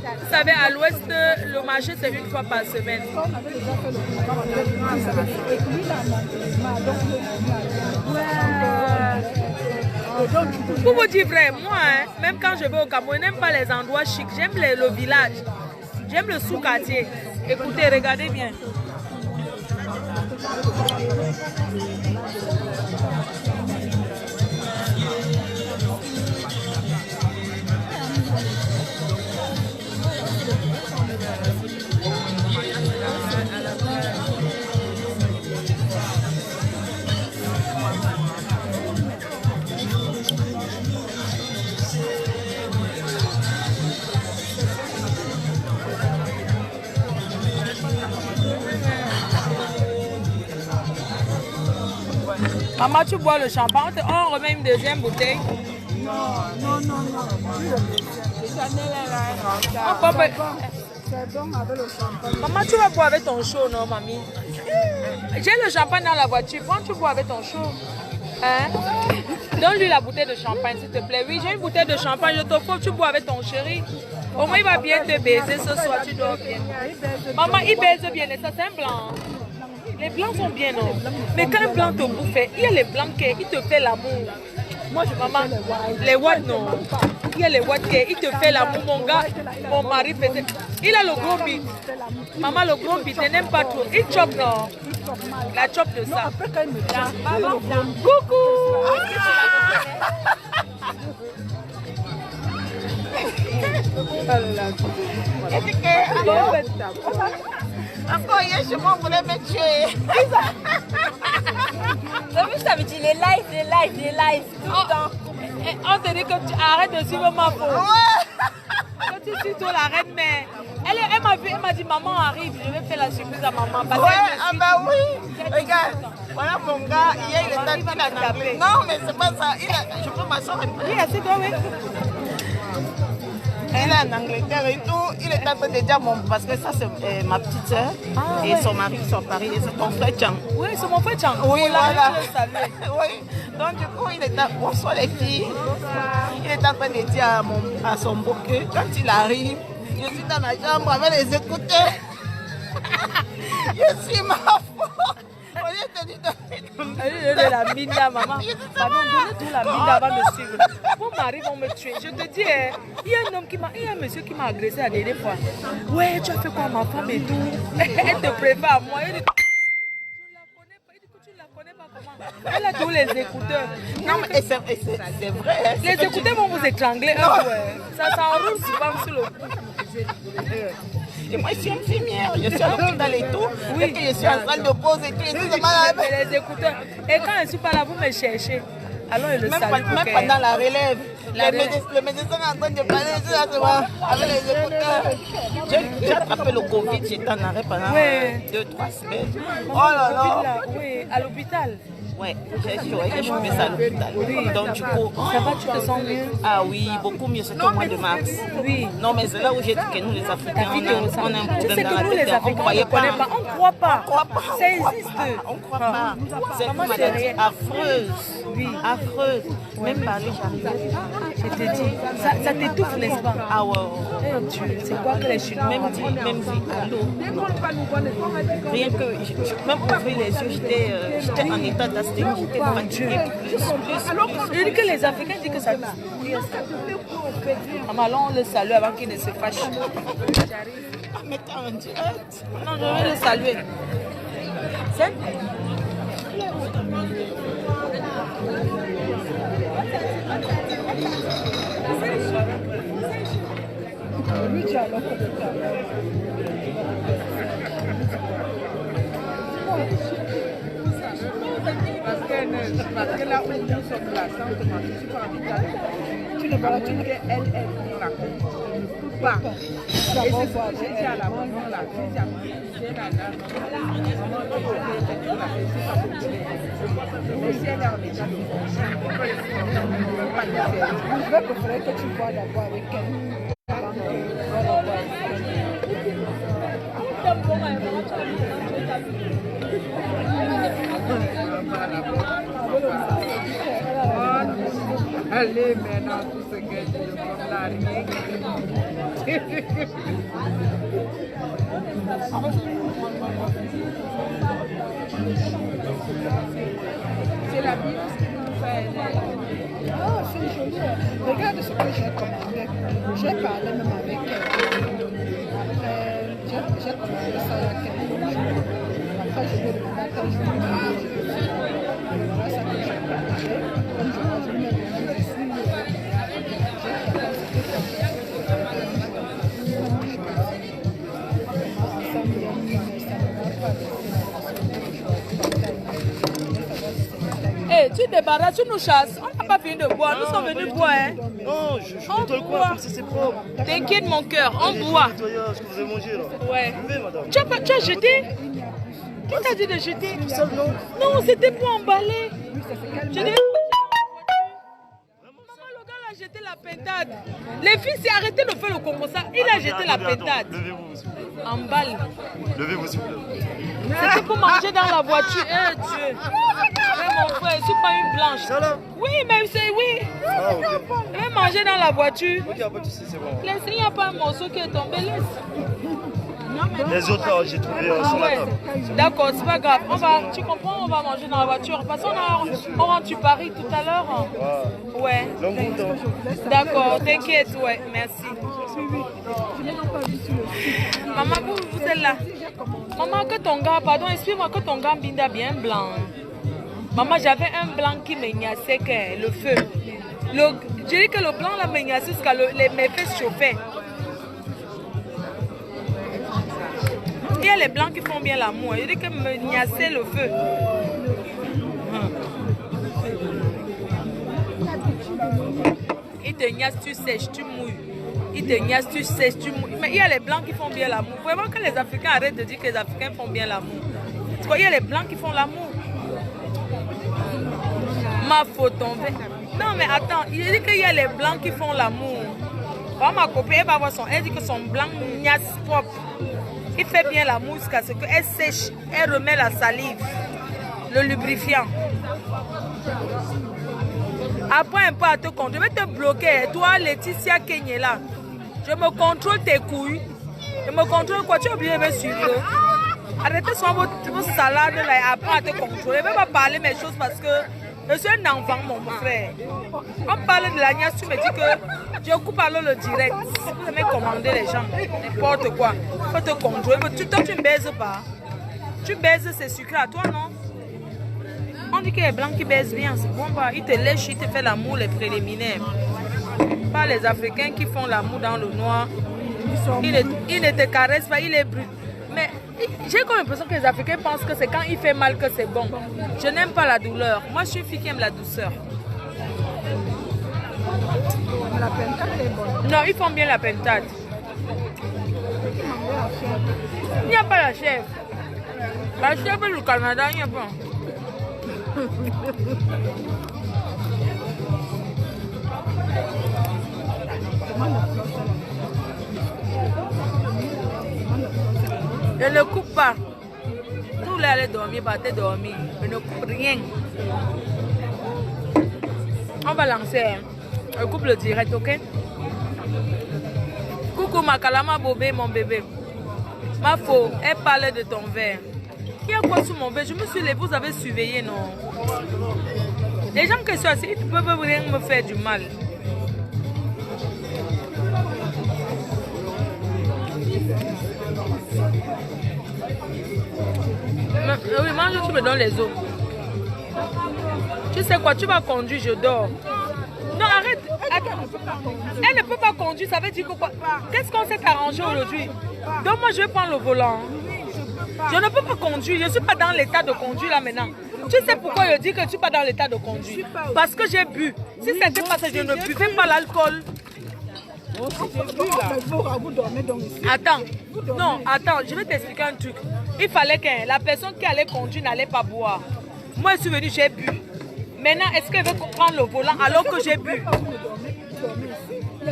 Vous savez, à l'ouest, le marché c'est une fois par semaine. Pour vous dire vrai, moi, hein, même quand je vais au Cameroun, je n'aime pas les endroits chics. J'aime le village. J'aime le sous-quartier. Écoutez, regardez bien. Maman, tu bois le champagne, on remet une deuxième bouteille. Non. Le Chanel est là. C'est bon avec le champagne. Maman, tu vas boire avec ton chaud, non, mamie? J'ai le champagne dans la voiture. Prends, tu bois avec ton chaud. Hein? Donne-lui la bouteille de champagne, s'il te plaît. Oui, j'ai une bouteille de champagne. Je t'offre, tu bois avec ton chéri. Au moins, il va bien te baiser ce soir. Tu dors bien. Maman, il baise bien. Et ça, c'est un blanc. Les blancs sont bien, non? Mais quand un blanc te bouffe, il y a les blancs qui te fait l'amour. Moi, je maman, les whites, non. Il y a les whites qui il te fait l'amour, mon gars. Mon mari faisait. Il a le gros bit. Maman, le gros bit, il n'aime pas trop. Il chope, non? La chope de ça. Coucou! Encore hier, je voulais me tuer. Ça veut dire les lives, tout le temps. On te dit que tu arrêtes de suivre ma faute. Que tu suis toi la reine, mais elle m'a vu, elle m'a dit maman arrive, je vais faire la surprise à maman. Parce Ah bah oui. Regarde, voilà mon gars, hier il était en anglais. Non, mais c'est pas ça. Je peux m'asseoir un peu. Oui, assez bien, oui. Elle est en Angleterre et tout. Il est en train de dire parce que ça c'est ma petite soeur et son mari sont à Paris et c'est ton frère Chang. Oui, c'est mon frère Chang. Oui, voilà. Oui. Donc du coup, il est bonsoir les filles. Il est en train de dire à son beau que quand il arrive, je suis dans la chambre avec les écouteurs. Je suis ma faute. De la mine là, maman. Pardon, donnez tout la mine avant de suivre. Mon mari va me tuer. Je te dis, il y a un monsieur qui m'a agressé la dernière fois. Ouais, tu as fait quoi ma femme et tout? Elle te préfère à moi. Elle dit, je la connais pas. Il dit que tu la connais pas comment? Elle a tous les écouteurs. Non, mais c'est vrai. Les écouteurs vont vous étrangler. Ça s'enroule souvent sur le cou. Et moi, je suis infirmière, je suis à l'hôpital et tout. Oui. Et que je suis en salle de pause et tout. Les écouteurs. Et quand je ne suis pas là, vous me cherchez. Alors, il le salue. Même pendant la relève, le médecin est en train de parler avec les écouteurs. J'ai attrapé le Covid, j'étais en arrêt pendant 2-3 semaines. Oh là là. Oui, à l'hôpital. Ouais, j'ai chopé ça à l'hôpital. Donc du coup, ça va, tu te sens mieux? Ah oui, beaucoup mieux, c'est au mois de mars. Oui. Non, mais c'est là où j'ai dit que nous les Africains, on a un problème dans la tête. On ne croyait pas. On ne croit pas. Ça existe. On ne croit pas. C'est une maladie affreuse. Oui. Affreuse. Même parler, j'arrive. Je te dis, ça t'étouffe, n'est-ce pas? Ah ouais. C'est quoi que les Chinois même dit, allô. Rien que, même ouvrir les yeux, j'étais en état d'asthénie, j'étais fatiguée. Je dis que les Africains disent que ça nous. Allons le saluer avant qu'il ne se fâche. Mais t'es en direct. Non, je vais le saluer. C'est parce que là où nous sommes là, sans te mentir, je suis pas envie d'aller. Tu ne vois qu'elle nous raconte. Je ne peux pas. Et c'est ce que j'ai dit à la maman là. J'ai dit à maman, mais si elle est en état de je vais préférer que tu vois d'abord avec elle. Allez maintenant, tout ce que je demande là, rien. C'est la vie qui nous fait. Ah, c'est joli. Regarde ce que j'ai commandé. J'ai parlé même avec elle. Après, j'ai commandé ça il y a quelques jours. Après, je vais demander quand je vais manger. Voilà ça que j'ai commandé. Comme je vois, je me demande ici. Hey, tu débarrasses, tu nous chasses. On n'a pas fini de boire, nous sommes venus boire. Hein. Non, je nettoie le coin, comme ça c'est propre. T'inquiète mon cœur, on boit. Ce que vous avez mangé là. Ouais. Buvez, madame. Tu as jeté? Qui t'a dit de jeter? Non, c'était pour emballer. Je n'ai jeté la pétade. Les filles, c'est arrêté de faire le Congo ça. Il a jeté la pétade. Levez-vous, s'il vous plaît. En balle. Levez-vous, s'il vous plaît. C'était pour manger dans la voiture. Eh Dieu. Mon frère, je ne suis pas une blanche. Ça là? Oui, mais c'est oui. Ah, ok. Je vais manger dans la voiture. Ok, pas de soucis, c'est bon. Laisse, il n'y a pas un morceau qui est tombé. Laisse. Les autres là, j'ai trouvé sur la table. D'accord, c'est pas grave. Tu comprends, on va manger dans la voiture. Parce qu'on rentre du Paris tout à l'heure. Ouais. D'accord, t'inquiète, ouais, merci. Maman, vous êtes là. Maman, que ton gars, pardon, explique-moi que ton gars binda bien blanc. Maman, j'avais un blanc qui me gnassait le feu. Je dis que le blanc là me gnassait jusqu'à mes fesses chauffaient. Il y a les blancs qui font bien l'amour. Je dis que me gnassait le feu. Il te gnasse, tu sèches, tu mouilles. Il te gnasse, tu sèches, tu mouilles. Mais il y a les blancs qui font bien l'amour. Vraiment que les Africains arrêtent de dire que les Africains font bien l'amour. Parce qu'il y a les blancs qui font l'amour. Ma faute tombée. Non mais attends, il dit qu'il y a les blancs qui font l'amour. Ma copine, elle va voir elle dit que son blanc gnasse propre. Il fait bien l'amour jusqu'à ce qu'elle sèche, elle remet la salive, le lubrifiant. Après un peu à te contrôler, je vais te bloquer. Toi, Laetitia Kenyela, je me contrôle tes couilles. Je me contrôle quoi? Tu as oublié de me suivre. Arrêtez sur vos salades là, après à te contrôler. Je ne vais pas parler mes choses parce que je suis un enfant, mon frère. On parle de la niasse, tu me dis que je coupe alors le direct. Je vais commander les gens, n'importe quoi. Il faut te contrôler. Toi, tu ne baises pas. Tu baises, c'est sucré à toi, non? On dit que les blancs qui baisent bien, c'est bon. Ils te lèchent, ils te font l'amour, les préliminaires. Pas les Africains qui font l'amour dans le noir. Ils ne te caressent pas, il est brut. Mais j'ai comme l'impression que les Africains pensent que c'est quand il fait mal que c'est bon. Je n'aime pas la douleur. Moi, je suis une fille qui aime la douceur. La pentade est bonne. Non, ils font bien la pentade. Il n'y a pas la chèvre. La chèvre du Canada, il n'y a pas. Je ne coupe pas. Tous les aller dormir, partez dormir. Je ne coupe rien. On va lancer. Je coupe le direct, ok? Coucou ma calama bobé, mon bébé. Ma faux, elle parlait de ton verre. Il y a quoi sur mon verre? Je me suis levée, vous avez surveillé, non? Les gens qui sont assis, ils peuvent rien me faire du mal. Oui, mange, tu me donnes les os. Tu sais quoi, tu vas conduire, je dors. Non, arrête. Elle ne peut pas conduire, ça veut dire que quoi? Qu'est-ce qu'on s'est arrangé aujourd'hui? Donc moi, je vais prendre le volant. Je ne peux pas conduire, je ne suis pas dans l'état de conduire là maintenant. Tu sais pourquoi je dis que je ne suis pas dans l'état de conduire? Parce que j'ai bu. Si c'était parce que je ne buvais pas l'alcool. Attends, non, attends, je vais t'expliquer un truc. Il fallait que la personne qui allait conduire n'allait pas boire. Moi, je suis venue, j'ai bu. Maintenant, est-ce qu'elle veut prendre le volant alors que j'ai bu?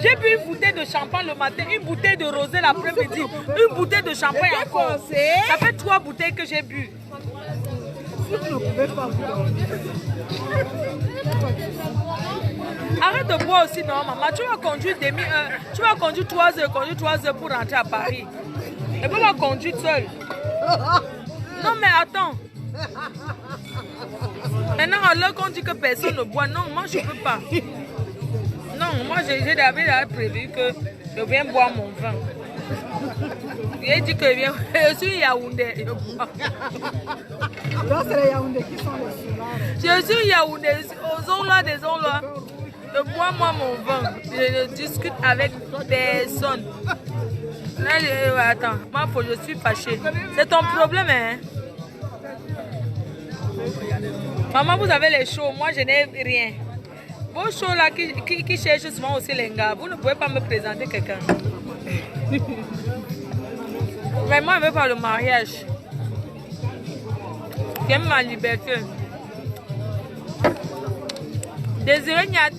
J'ai bu une bouteille de champagne le matin, une bouteille de rosé l'après-midi, une bouteille de champagne encore. Ça fait 3 bouteilles que j'ai bu. Arrête de boire aussi, non, maman. Tu vas conduire tu vas conduire 3 heures, pour rentrer à Paris. Elle ne peut pas conduire seule. Non, mais attends. Maintenant, alors qu'on dit que personne ne boit, non, moi je ne peux pas. Non, moi j'ai déjà prévu que je viens boire mon vin. J'ai dit que je suis Yaoundé. Je suis Yaoundé, aux zones-là, des zones-là. Je bois moi mon vin. Je ne discute avec personne. Là, attends, moi je suis fâchée. C'est ton problème, hein? Maman, vous avez les chauds, moi je n'ai rien. Vos chauds là qui cherchent souvent aussi les gars, vous ne pouvez pas me présenter quelqu'un. Mais moi je veux pas le mariage. J'aime ma liberté. Désiré Niat.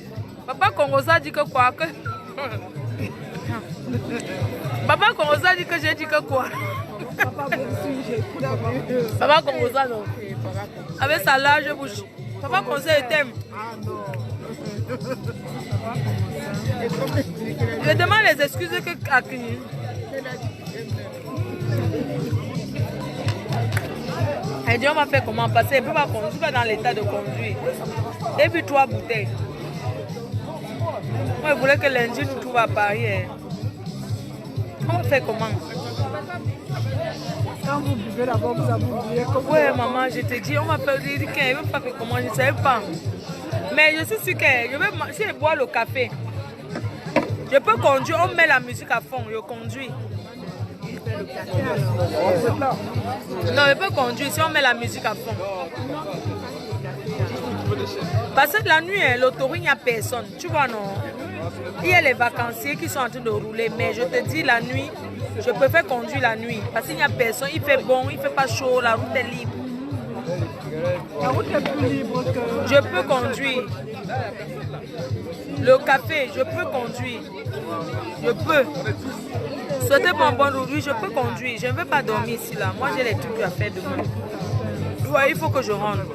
Papa Kongosa dit que quoi que... Papa Kongosa dit que j'ai dit que quoi. Papa Kongosa non. Avec sa large bouche. Papa Kongosa t'aime. Je demande les excuses que à qui. Et Dieu m'a fait comment passer. Il ne peut pas conduire dans l'état de conduire. Et puis 3 bouteilles. Moi, je voulais que lundi nous trouve à Paris. On fait comment? Quand vous buvez d'abord, vous avez oublié comment. Oui, maman, je te dis, on m'a dit qu'elle ne veut pas faire comment, je ne savais pas. Mais je suis sûre que si je bois le café, je peux conduire, on met la musique à fond, je conduis. Non, je peux conduire si on met la musique à fond. Parce que la nuit, l'autoroute, il n'y a personne. Tu vois, non? Il y a les vacanciers qui sont en train de rouler. Mais je te dis, la nuit, je préfère conduire la nuit. Parce qu'il n'y a personne, il fait bon, il ne fait pas chaud, la route est libre. La route est plus libre que... Je peux conduire. Le café, je peux conduire. Je peux. Souhaitez mon bon aujourd'hui, je peux conduire. Je ne veux pas dormir ici, là. Moi, j'ai les trucs à faire demain. Ouais, il faut que je rentre.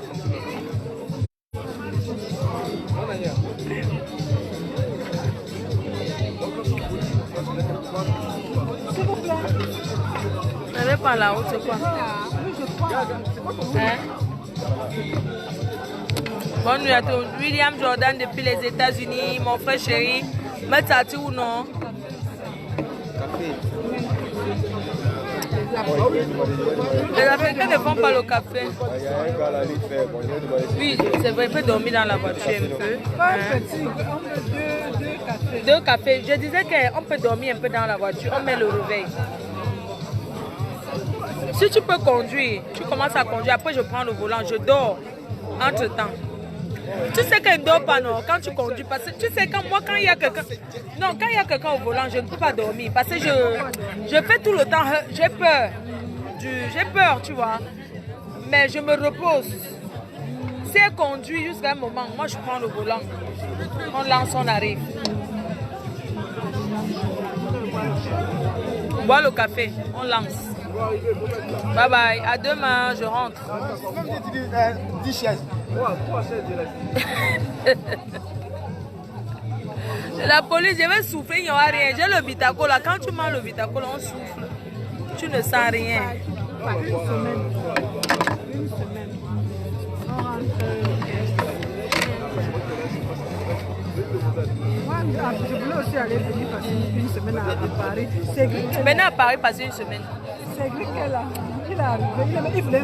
Je vais pas la route, c'est quoi? Hein? Bonne nuit à tous. William Jordan depuis les États-Unis, mon frère chéri. Matsati ou non? Les Africains ne font pas le café. Oui, c'est vrai, il peut dormir dans la voiture un peu. Deux cafés. Je disais qu'on peut dormir un peu dans la voiture, on met le réveil. Si tu peux conduire, tu commences à conduire, après je prends le volant, je dors entre temps. Tu sais qu'elle ne dort pas, non, quand tu conduis, parce que tu sais, quand il y a quelqu'un, non, quand il y a quelqu'un au volant, je ne peux pas dormir, parce que je fais tout le temps, j'ai peur, tu vois, mais je me repose. Si elle conduit jusqu'à un moment, moi je prends le volant, on lance, on arrive. On boit le café, on lance. Bye bye, à demain, je rentre. 10 chaises. La police, je vais souffler, il n'y aura rien. J'ai le Vitaco là, quand tu manges le Vitaco là, on souffle. Tu ne sens rien. Une semaine. Je voulais aussi aller venir passer une semaine à Paris. Venez à Paris passer une semaine. C'est lui qui est là. Il est arrivé. Il voulait